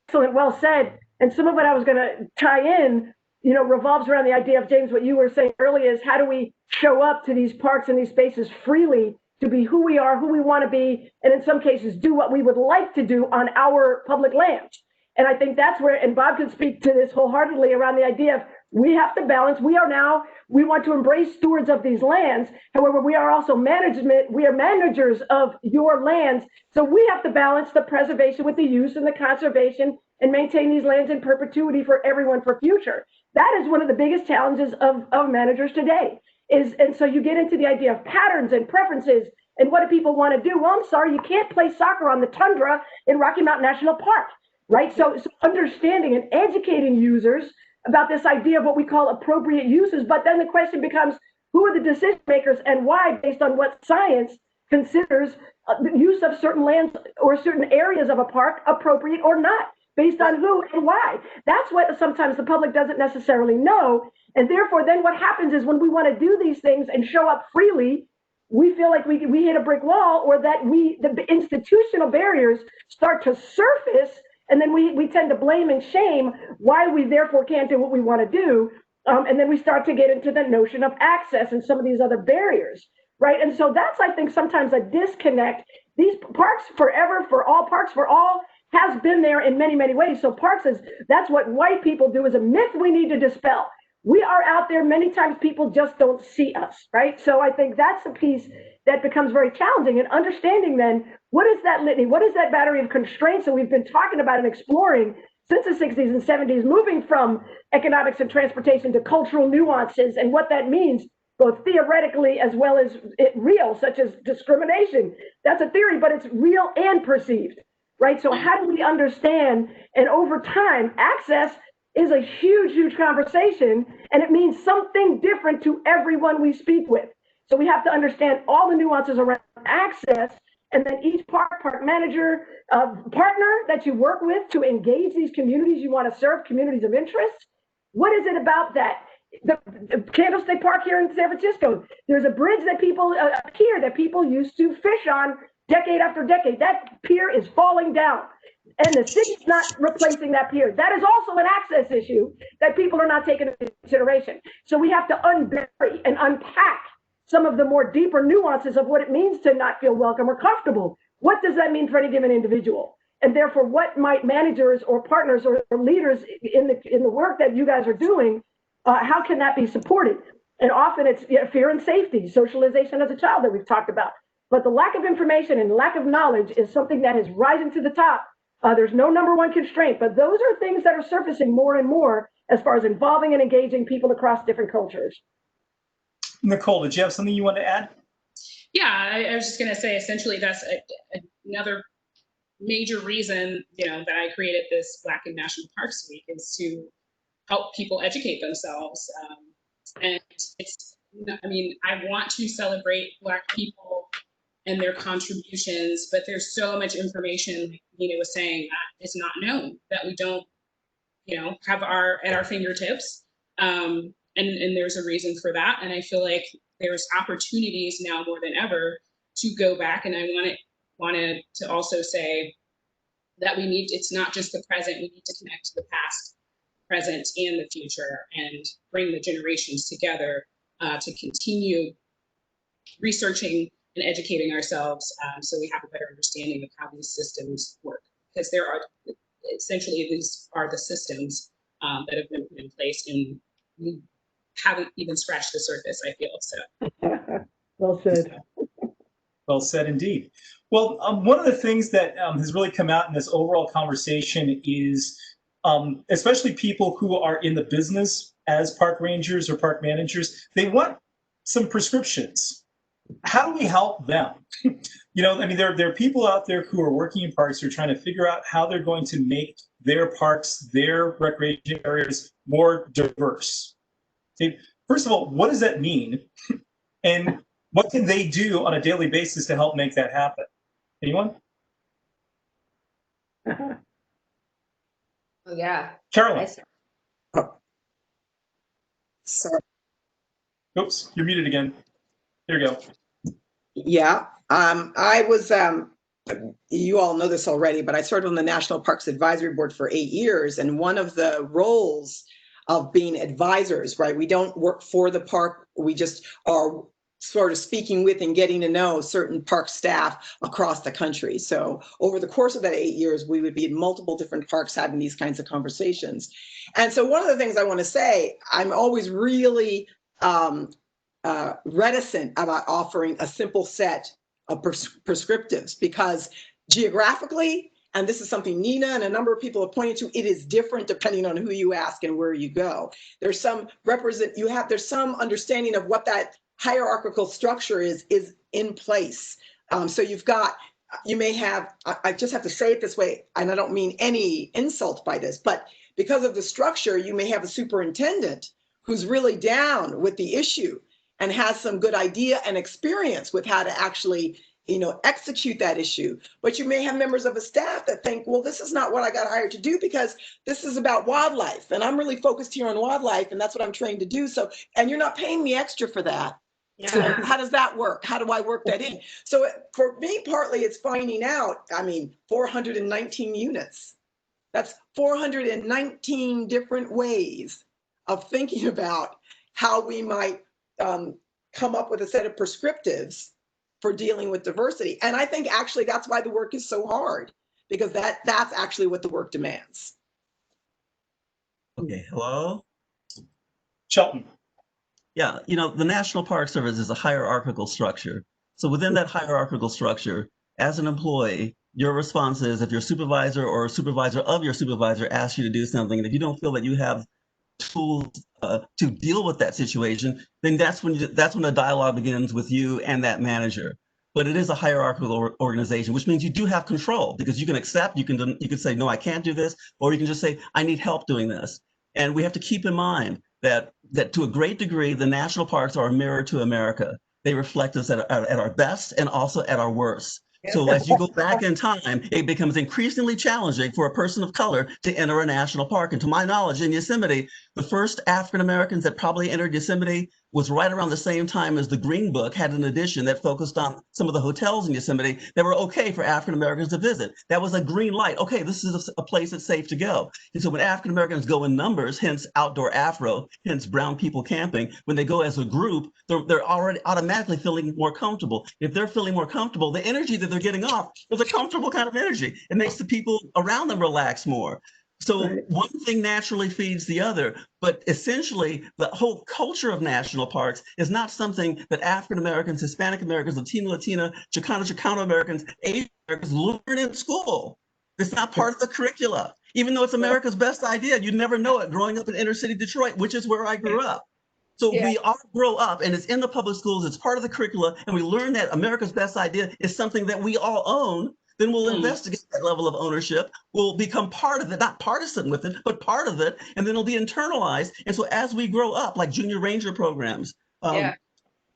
Excellent, well said. And some of what I was going to tie in, revolves around the idea of, James, what you were saying earlier is, how do we show up to these parks and these spaces freely to be who we are, who we want to be, and in some cases do what we would like to do on our public lands. And I think that's where, and Bob could speak to this wholeheartedly, around the idea of, we have to balance. We want to embrace stewards of these lands. However, we are also we are managers of your lands. So we have to balance the preservation with the use and the conservation, and maintain these lands in perpetuity for everyone for future. That is one of the biggest challenges of managers today. And so you get into the idea of patterns and preferences, and what do people want to do? Well, I'm sorry, you can't play soccer on the tundra in Rocky Mountain National Park, right? So understanding and educating users about this idea of what we call appropriate uses, but then the question becomes, who are the decision makers and why, based on what science considers the use of certain lands or certain areas of a park appropriate or not, based on who and why. That's what sometimes the public doesn't necessarily know. And therefore, then what happens is, when we want to do these things and show up freely, we feel like we hit a brick wall, or that the institutional barriers start to surface, and then we tend to blame and shame why we therefore can't do what we want to do. And then we start to get into the notion of access and some of these other barriers, right? And so that's, I think, sometimes a disconnect. These parks forever, for all, parks for all, has been there in many, many ways. So that's what white people do, is a myth we need to dispel. We are out there. Many times people just don't see us, right? So I think that's a piece that becomes very challenging, and understanding then, what is that litany? What is that battery of constraints that we've been talking about and exploring since the 60s and 70s, moving from economics and transportation to cultural nuances, and what that means, both theoretically as well as real, such as discrimination. That's a theory, but it's real and perceived, right? So how do we understand? And over time, access is a huge, huge conversation, and it means something different to everyone we speak with. So we have to understand all the nuances around access, and then each park manager, partner that you work with to engage these communities you want to serve, communities of interest. What is it about that? The Candlestick Park here in San Francisco, there's a bridge that a pier that people used to fish on decade after decade. That pier is falling down, and the city's not replacing that pier. That is also an access issue that people are not taking into consideration. So we have to unbury and unpack some of the more deeper nuances of what it means to not feel welcome or comfortable. What does that mean for any given individual? And therefore, what might managers or partners or leaders in the work that you guys are doing, how can that be supported? And often it's fear and safety, socialization as a child that we've talked about. But the lack of information and lack of knowledge is something that is rising to the top. There's no number one constraint, but those are things that are surfacing more and more as far as involving and engaging people across different cultures.
Nicole, did you have something you want to add?
Yeah, I was just going to say, essentially, that's another major reason, that I created this Black in National Parks Week, is to help people educate themselves. And it's, I want to celebrate Black people and their contributions, but there's so much information, like Nina was saying, that is not known, that we don't, have at our fingertips. And there's a reason for that. And I feel like there's opportunities now more than ever to go back. And I wanted to also say that it's not just the present, we need to connect to the past, present, and the future, and bring the generations together to continue researching and educating ourselves, so we have a better understanding of how these systems work. Because these are the systems that have been put in place, and we haven't even scratched the surface, I feel. So
Well said.
Well said indeed. Well, one of the things that has really come out in this overall conversation is, especially people who are in the business as park rangers or park managers, they want some prescriptions. How do we help them? There are people out there who are working in parks who are trying to figure out how they're going to make their parks, their recreation areas more diverse. Okay, first of all, what does that mean? And what can they do on a daily basis to help make that happen? Anyone?
Oh, yeah.
Carolyn.
Sorry.
Oops, you're muted again. Here you go.
Yeah, I was, you all know this already, but I served on the National Parks Advisory Board for 8 years. And one of the roles of being advisors, right? We don't work for the park. We just are sort of speaking with and getting to know certain park staff across the country. So over the course of that 8 years, we would be in multiple different parks having these kinds of conversations. And so one of the things I want to say, I'm always really reticent about offering a simple set of prescriptives, because geographically, and this is something Nina and a number of people have pointed to, it is different depending on who you ask and where you go. There's some there's some understanding of what that hierarchical structure is in place. So you may have, I just have to say it this way, and I don't mean any insult by this, but because of the structure, you may have a superintendent who's really down with the issue and has some good idea and experience with how to actually, execute that issue. But you may have members of a staff that think, well, this is not what I got hired to do, because this is about wildlife, and I'm really focused here on wildlife, and that's what I'm trained to do. So, and you're not paying me extra for that. Yeah. So how does that work? How do I work that in? So for me, partly it's finding out, 419 units. That's 419 different ways of thinking about how we might come up with a set of prescriptives for dealing with diversity. And I think actually that's why the work is so hard, because that's actually what the work demands.
Okay, hello?
Shelton.
Yeah, the National Park Service is a hierarchical structure. So within that hierarchical structure, as an employee, your response is, if your supervisor or a supervisor of your supervisor asks you to do something, and if you don't feel that you have tools to deal with that situation, then that's when the dialogue begins with you and that manager. But it is a hierarchical organization, which means you do have control, because you can accept, you can say, no, I can't do this, or you can just say, I need help doing this. And we have to keep in mind that to a great degree, the national parks are a mirror to America. They reflect us at our best and also at our worst. So as you go back in time, it becomes increasingly challenging for a person of color to enter a national park. And to my knowledge, in Yosemite, the first African Americans that probably entered Yosemite was right around the same time as the Green Book had an edition that focused on some of the hotels in Yosemite that were okay for African Americans to visit. That was a green light. Okay, this is a place that's safe to go. And so when African Americans go in numbers, hence outdoor Afro, hence brown people camping, when they go as a group, they're already automatically feeling more comfortable. If they're feeling more comfortable, the energy that they're getting off is a comfortable kind of energy. It makes the people around them relax more. So one thing naturally feeds the other, but essentially the whole culture of national parks is not something that African Americans, Hispanic Americans, Latino, Chicano Americans, Asian Americans learn in school. It's not part of the curricula. Even though it's America's best idea, you never know it growing up in inner city Detroit, which is where I grew up. So we all grow up, and it's in the public schools, it's part of the curricula, and we learn that America's best idea is something that we all own. Then we'll investigate that level of ownership. We'll become part of it, not partisan with it, but part of it, and then it'll be internalized. And so as we grow up, like junior ranger programs,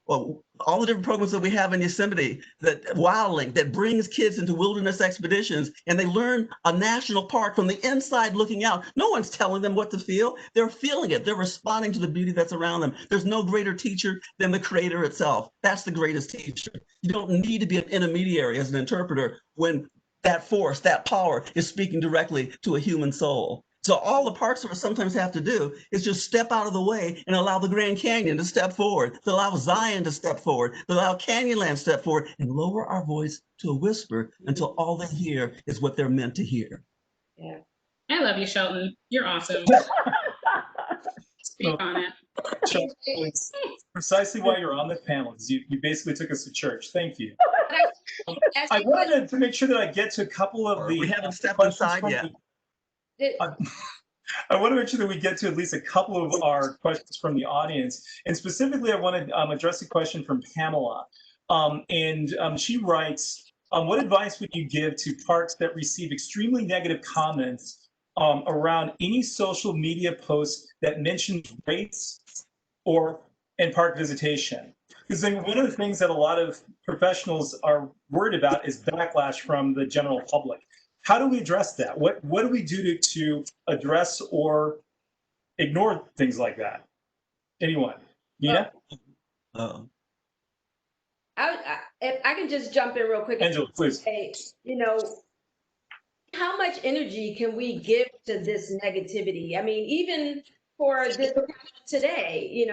well, all the different programs that we have in Yosemite, that WildLink, that brings kids into wilderness expeditions, and they learn a national park from the inside looking out. No one's telling them what to feel. They're feeling it. They're responding to the beauty that's around them. There's no greater teacher than the creator itself. That's the greatest teacher. You don't need to be an intermediary as an interpreter when that force, that power is speaking directly to a human soul. So all the Park Service sometimes have to do is just step out of the way and allow the Grand Canyon to step forward, to allow Zion to step forward, to allow Canyonland to step forward, and lower our voice to a whisper until all they hear is what they're meant to hear.
Yeah. I love you, Shelton. You're awesome. Speak on it.
Shelton, it's precisely why you're on the panel. You basically took us to church. Thank you. I wanted to make sure that I get to a couple of the.
We haven't stepped inside yet.
I want to make sure that we get to at least a couple of our questions from the audience. And specifically, I want to address a question from Pamela. She writes, what advice would you give to parks that receive extremely negative comments around any social media posts that mention rates and park visitation? Because one of the things that a lot of professionals are worried about is backlash from the general public. How do we address that? What do we do to address or ignore things like that? Anyone? Nina?
If I can just jump in real quick.
Angela, please.
Say, how much energy can we give to this negativity? I mean, even for this today,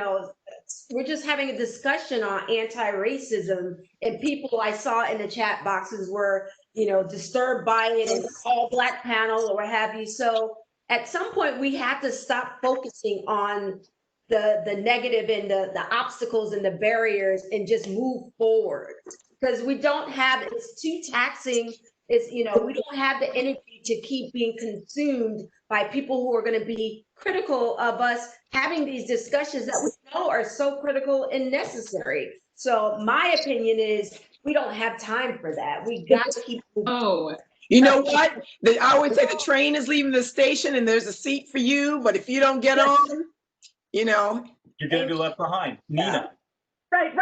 we're just having a discussion on anti-racism, and people I saw in the chat boxes were disturbed by it, and all Black panel or what have you. So at some point we have to stop focusing on the negative and the obstacles and the barriers and just move forward, because we don't have, it's too taxing. It's, we don't have the energy to keep being consumed by people who are going to be critical of us having these discussions that we know are so critical and necessary. So my opinion is, we don't have time for that. We got to keep.
Oh, you know what? I always say the train is leaving the station and there's a seat for you, but if you don't get on,
you're going to be left behind. Nina.
Right.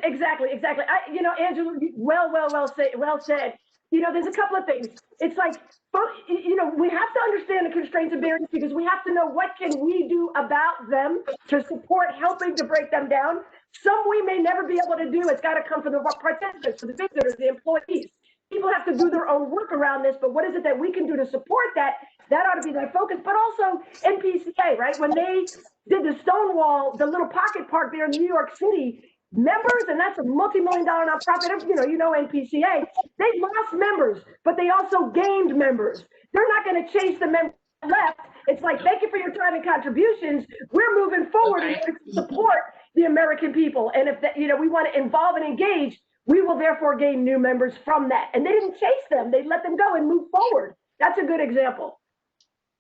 Exactly. Angela, well said. There's a couple of things. It's like, we have to understand the constraints and barriers, because we have to know what can we do about them to support helping to break them down. Some we may never be able to do. It's got to come from the participants, the visitors, the employees. People have to do their own work around this, but what is it that we can do to support that? That ought to be their focus. But also NPCA, right? When they did the Stonewall, the little pocket park there in New York City, members, and that's a multi-million-dollar nonprofit, NPCA, they lost members, but they also gained members. They're not going to chase the members left. It's like, thank you for your time and contributions. We're moving forward in order to support the American people. And if we want to involve and engage, we will therefore gain new members from that. And they didn't chase them. They let them go and move forward. That's a good example.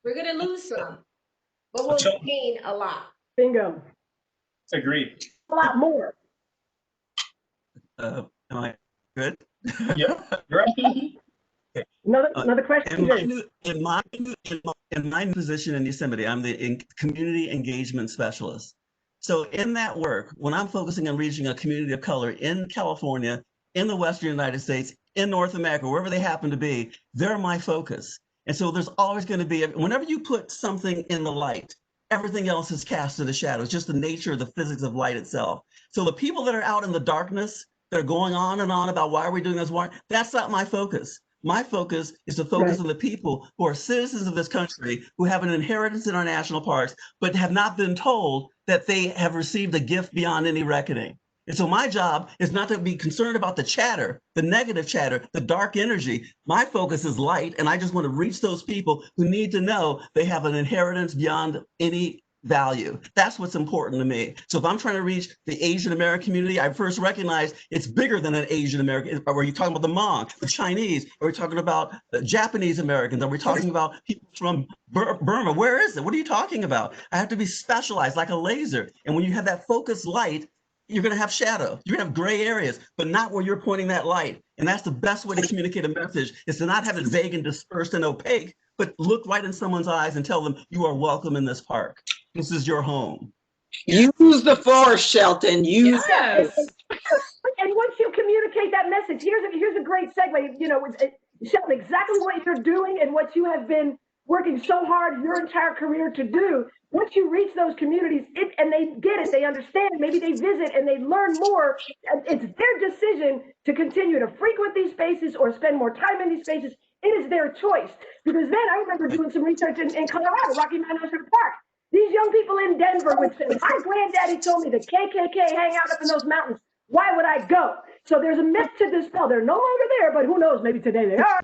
We're going to lose some, but we'll gain a lot.
Bingo.
Agreed.
A lot more.
Am I good?
Yeah. You're up.
Another question.
In my new position in Yosemite, I'm the community engagement specialist. So in that work, when I'm focusing on reaching a community of color in California, in the Western United States, in North America, wherever they happen to be, they're my focus. And so there's always going to be, whenever you put something in the light, everything else is cast in the shadow. It's just the nature of the physics of light itself. So the people that are out in the darkness, that are going on and on about why are we doing this, that's not my focus. My focus is to focus on the people who are citizens of this country, who have an inheritance in our national parks, but have not been told that they have received a gift beyond any reckoning. And so my job is not to be concerned about the chatter, the negative chatter, the dark energy. My focus is light, and I just want to reach those people who need to know they have an inheritance beyond any value. That's what's important to me. So if I'm trying to reach the Asian American community, I first recognize it's bigger than an Asian American. Are you talking about the Hmong, the Chinese? Are we talking about the Japanese Americans? Are we talking about people from Burma? Where is it? What are you talking about? I have to be specialized like a laser. And when you have that focused light, you're going to have shadow. You're going to have gray areas, but not where you're pointing that light. And that's the best way to communicate a message, is to not have it vague and dispersed and opaque, but look right in someone's eyes and tell them you are welcome in this park. This is your home.
Use the force, Shelton. Use
Yes.
And once you communicate that message, here's a great segue. You know, Shelton, exactly what you're doing and what you have been working so hard your entire career to do. Once you reach those communities, and they get it, they understand, maybe they visit and they learn more. It's their decision to continue to frequent these spaces or spend more time in these spaces. It is their choice. Because then I remember doing some research in Colorado, Rocky Mountain National Park. These young people in Denver would say, my granddaddy told me the KKK hang out up in those mountains. Why would I go? So there's a myth to dispel. They're no longer there, but who knows, maybe today they are.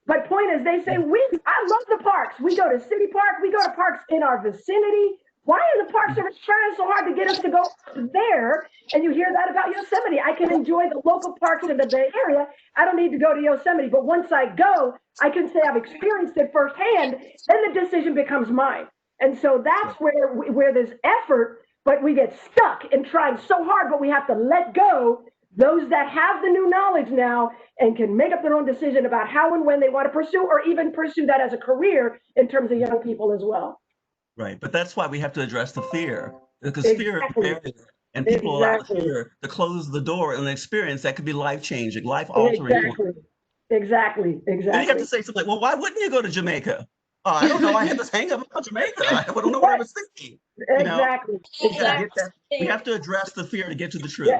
But point is, they say, I love the parks. We go to City Park. We go to parks in our vicinity. Why are the Park Service trying so hard to get us to go there? And you hear that about Yosemite. I can enjoy the local parks in the Bay Area. I don't need to go to Yosemite. But once I go, I can say I've experienced it firsthand. Then the decision becomes mine. And so that's where there's effort, but we get stuck in trying so hard, but we have to let go those that have the new knowledge now and can make up their own decision about how and when they want to pursue, or even pursue that as a career in terms of young people as well.
Right, but that's why we have to address the fear, because fear is
Exactly.
a barrier, and people allow the
Exactly.
fear to close the door and an experience that could be life-changing, life-altering.
Exactly.
And you have to say something like, well, why wouldn't you go to Jamaica? Oh, I don't know. I had this hang up about Jamaica. I don't know what I was thinking. You know?
Exactly.
We have to address the fear to get to the truth.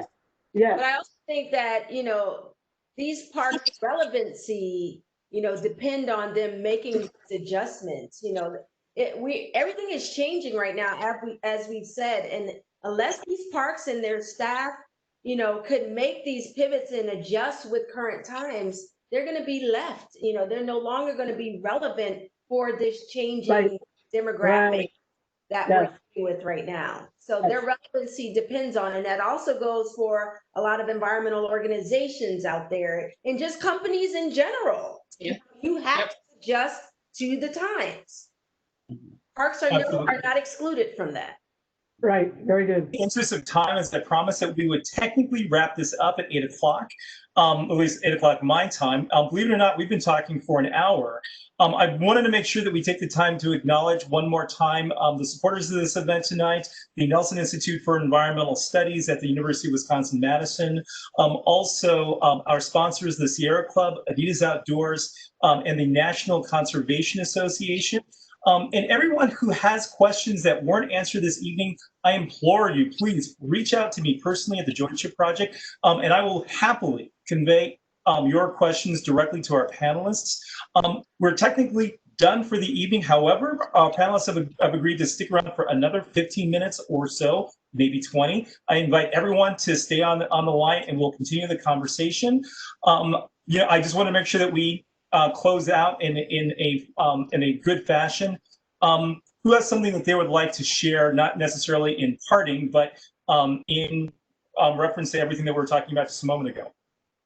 Yeah.
But I also think that, you know, these parts' relevancy, you know, depend on them making these adjustments. You know, everything is changing right now, as we've said, and unless these parks and their staff, you know, could make these pivots and adjust with current times, they're going to be left. You know, they're no longer going to be relevant for this changing demographic that we're dealing with right now. So their relevancy depends on, and that also goes for a lot of environmental organizations out there and just companies in general.
Yeah.
You have to adjust to the times. Parks are not excluded from that.
Right. Very good.
In the interest of time, as I promised that we would technically wrap this up at 8 o'clock, at least 8 o'clock my time. Believe it or not, we've been talking for an hour. I wanted to make sure that we take the time to acknowledge one more time the supporters of this event tonight, the Nelson Institute for Environmental Studies at the University of Wisconsin-Madison. Also, our sponsors, the Sierra Club, Adidas Outdoors, and the National Conservation Association. And everyone who has questions that weren't answered this evening, I implore you, please reach out to me personally at the Jointship Project, and I will happily convey your questions directly to our panelists. We're technically done for the evening. However, our panelists have agreed to stick around for another 15 minutes or so, maybe 20. I invite everyone to stay on the line, and we'll continue the conversation. I just want to make sure that we close out in a good fashion. Who has something that they would like to share, not necessarily in parting, but in reference to everything that we were talking about just a moment ago?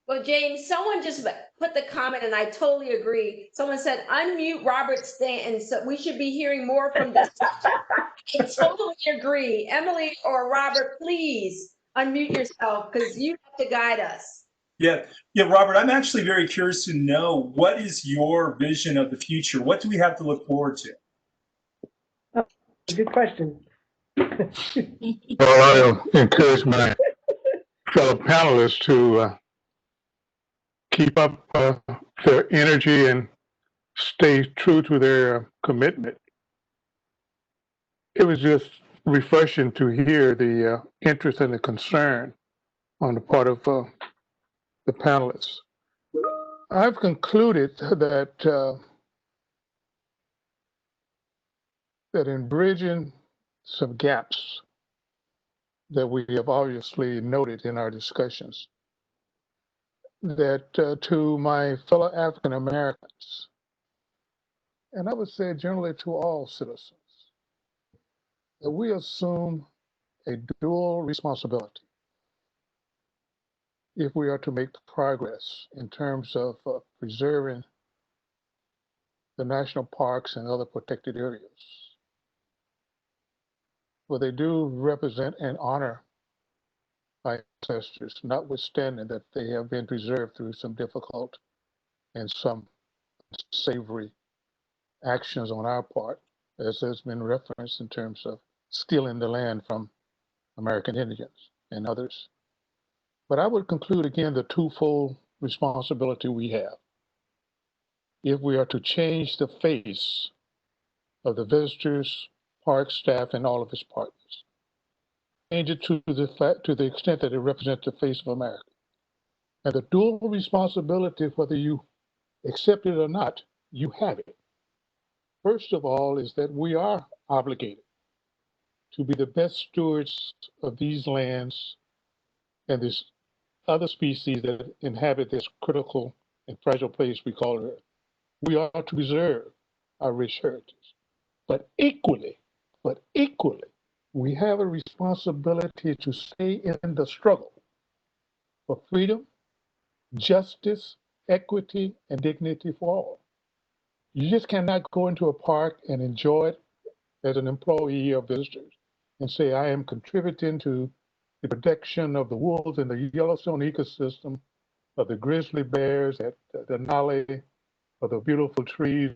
Well, James, someone just put the comment, and I totally agree. Someone said, unmute Robert Stanton, so we should be hearing more from this. I totally agree. Emily or Robert, please unmute yourself, because you have to guide us.
Yeah, Robert, I'm actually very curious to know, what is your vision of the future? What do we have to look forward to?
Good question.
Well, I'll encourage my fellow panelists to keep up their energy and stay true to their commitment. It was just refreshing to hear the interest and the concern on the part of the panelists. I've concluded that that in bridging some gaps that we have obviously noted in our discussions, that to my fellow African Americans, and I would say generally to all citizens, that we assume a dual responsibility if we are to make progress in terms of preserving the national parks and other protected areas. For they do represent and honor our ancestors, notwithstanding that they have been preserved through some difficult and some savory actions on our part, as has been referenced in terms of stealing the land from American Indians and others. But I would conclude again the twofold responsibility we have. If we are to change the face of the visitors, park staff, and all of its partners, change it to the extent that it represents the face of America. And the dual responsibility, whether you accept it or not, you have it. First of all, is that we are obligated to be the best stewards of these lands and this other species that inhabit this critical and fragile place we call Earth. We are to preserve our rich heritage. But equally, we have a responsibility to stay in the struggle for freedom, justice, equity, and dignity for all. You just cannot go into a park and enjoy it as an employee of visitors and say, I am contributing to the protection of the wolves in the Yellowstone ecosystem, of the grizzly bears at the Denali, of the beautiful trees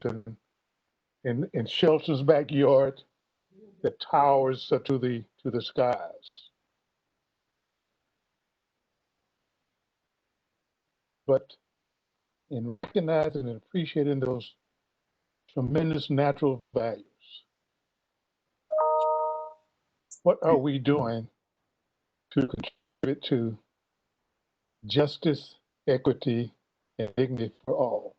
in Shelton's backyard that towers to the skies. But in recognizing and appreciating those tremendous natural values, what are we doing to contribute to justice, equity, and dignity for all?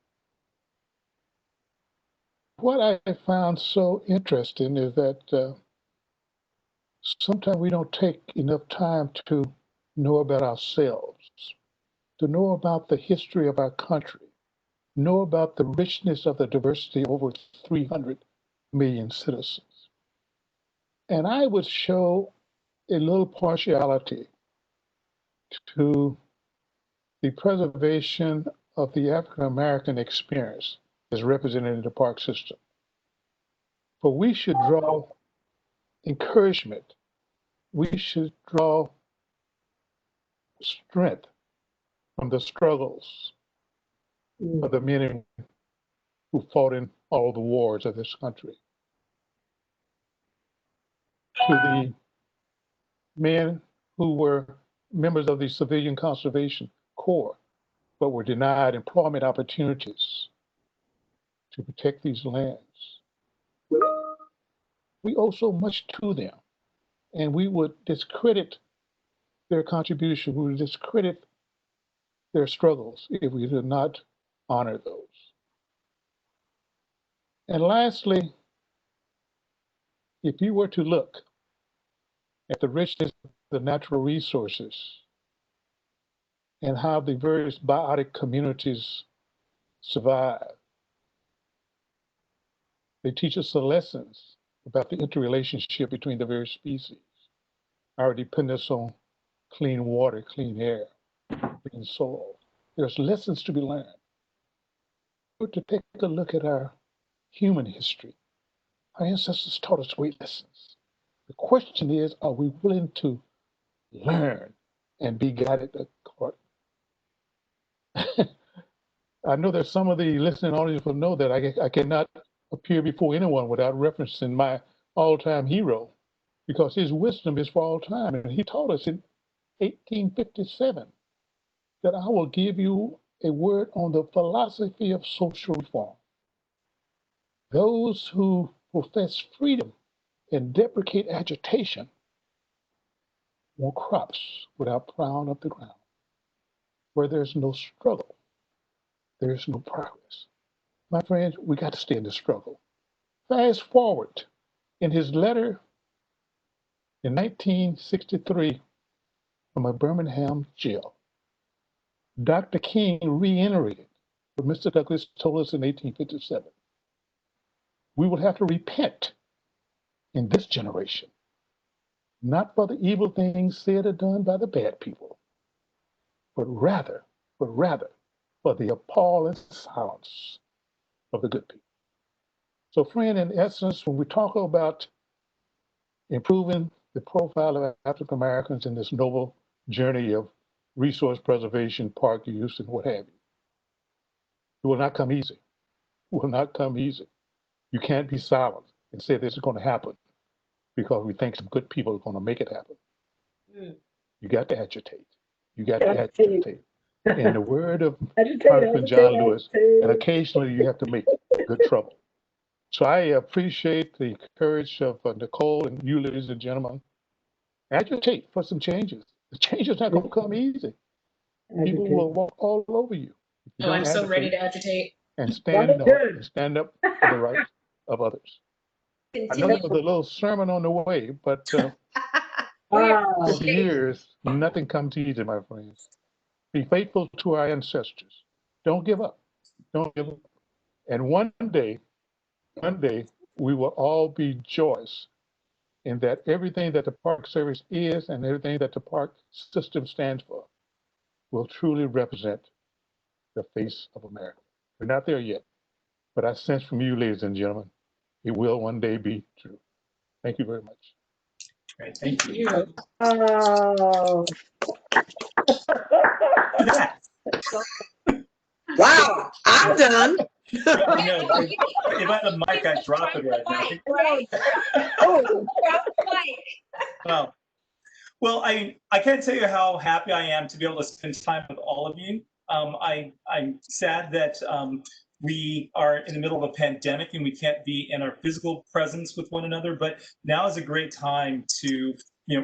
What I found so interesting is that sometimes we don't take enough time to know about ourselves, to know about the history of our country, know about the richness of the diversity of over 300 million citizens. And I would show a little partiality to the preservation of the African American experience as represented in the park system. For we should draw encouragement, we should draw strength from the struggles of the men and women who fought in all the wars of this country, to the men who were members of the Civilian Conservation Corps, but were denied employment opportunities to protect these lands. We owe so much to them, and we would discredit their contribution, we would discredit their struggles if we did not honor those. And lastly, if you were to look at the richness of the natural resources and how the various biotic communities survive, they teach us the lessons about the interrelationship between the various species, our dependence on clean water, clean air, clean soil. There's lessons to be learned. But to take a look at our human history, our ancestors taught us great lessons. The question is, are we willing to learn and be guided according? I know that some of the listening audience will know that I cannot appear before anyone without referencing my all-time hero, because his wisdom is for all time. And he taught us in 1857 that I will give you a word on the philosophy of social reform. Those who profess freedom and deprecate agitation want crops without plowing up the ground. Where there's no struggle, there's no progress. My friends, we got to stay in the struggle. Fast forward, in his letter in 1963 from a Birmingham jail, Dr. King reiterated what Mr. Douglas told us in 1857. We will have to repent in this generation, not for the evil things said or done by the bad people, but rather for the appalling silence of the good people. So, friend, in essence, when we talk about improving the profile of African Americans in this noble journey of resource preservation, park use, and what have you, it will not come easy. It will not come easy. You can't be silent and say this is going to happen because we think some good people are going to make it happen. You got to agitate. You got to agitate. In the word of Congressman John Lewis, and occasionally you have to make good trouble. So I appreciate the courage of Nicole and you, ladies and gentlemen. Agitate for some changes. The change is not going to come easy. People will walk all over you.
Oh, I'm so ready to agitate.
And stand up for the rights of others. I know that was a little sermon on the way, but for years, nothing comes easy, my friends. Be faithful to our ancestors. Don't give up. Don't give up. And one day, we will all be joyous in that everything that the Park Service is and everything that the park system stands for will truly represent the face of America. We're not there yet, but I sense from you, ladies and gentlemen, it will one day be true. Thank you very much.
Great, thank you.
Oh.
Wow, I'm done.
I know, if I had a mic, I'd drop it right now.
Oh.
Well, I can't tell you how happy I am to be able to spend time with all of you. I'm sad that we are in the middle of a pandemic and we can't be in our physical presence with one another, but now is a great time to,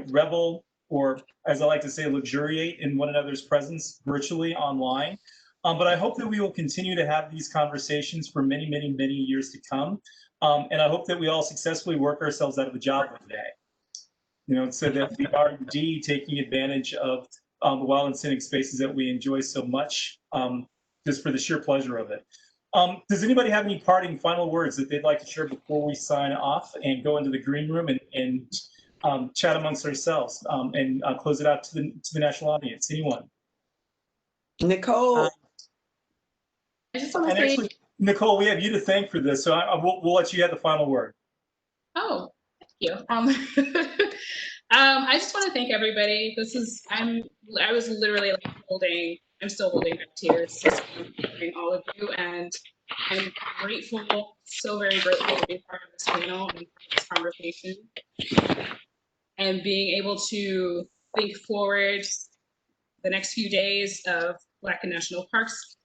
revel, or as I like to say, luxuriate in one another's presence virtually online. But I hope that we will continue to have these conversations for many, many, many years to come. And I hope that we all successfully work ourselves out of a job one day. So that we are indeed taking advantage of the wild and scenic spaces that we enjoy so much, just for the sheer pleasure of it. Does anybody have any parting final words that they'd like to share before we sign off and go into the green room and chat amongst ourselves and close it out to the national audience? Anyone?
Nicole.
I just want to say,
actually, Nicole, we have you to thank for this, so we'll let you have the final word.
Oh, thank you. I just want to thank everybody. I was literally I'm still holding back tears, just thanking all of you, and I'm grateful, so very grateful to be part of this panel and this conversation, and being able to think forward the next few days of Black and National Parks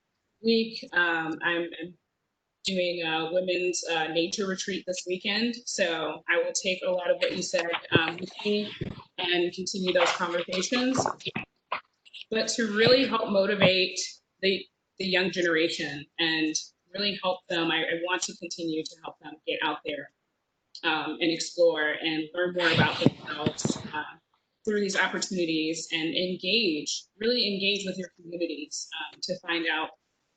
Week. I'm doing a women's nature retreat this weekend, so I will take a lot of what you said with me and continue those conversations. But to really help motivate the young generation and really help them, I want to continue to help them get out there and explore and learn more about themselves through these opportunities, and really engage with your communities to find out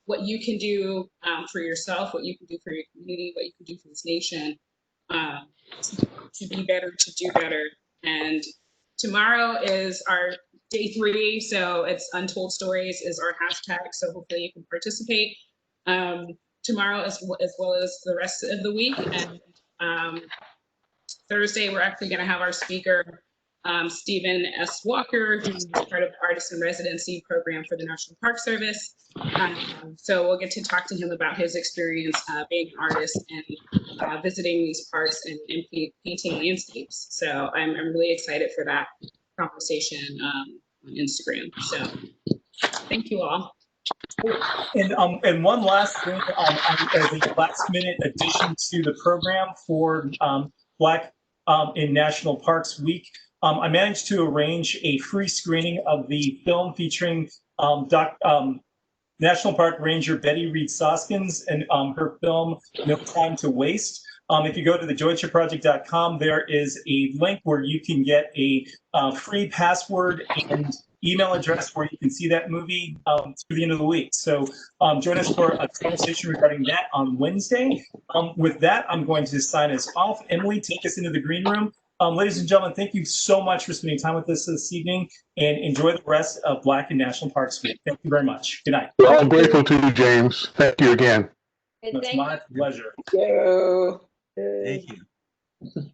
what you can do for yourself, what you can do for your community, what you can do for this nation to be better, to do better. And tomorrow is our day 3, so it's Untold Stories is our hashtag, so hopefully you can participate tomorrow as well as the rest of the week. And Thursday, we're actually going to have our speaker, Stephen S. Walker, who's part of the Artist in Residency program for the National Park Service. So we'll get to talk to him about his experience being an artist and visiting these parks and painting landscapes. So I'm really excited for that conversation on Instagram. So thank you all.
And one last thing, as a last-minute addition to the program for Black in National Parks Week, I managed to arrange a free screening of the film featuring National Park Ranger Betty Reed Soskins and her film, No Time to Waste. If you go to thejoychaproject.com, there is a link where you can get a free password and email address where you can see that movie through the end of the week. So join us for a conversation regarding that on Wednesday. With that, I'm going to sign us off. Emily, take us into the green room. Ladies and gentlemen, thank you so much for spending time with us this evening, and enjoy the rest of Black and National Parks Week. Thank you very much. Good night.
We're all grateful to you, James. Thank you again.
And
It's
thank
my pleasure.
Yeah.
Thank you.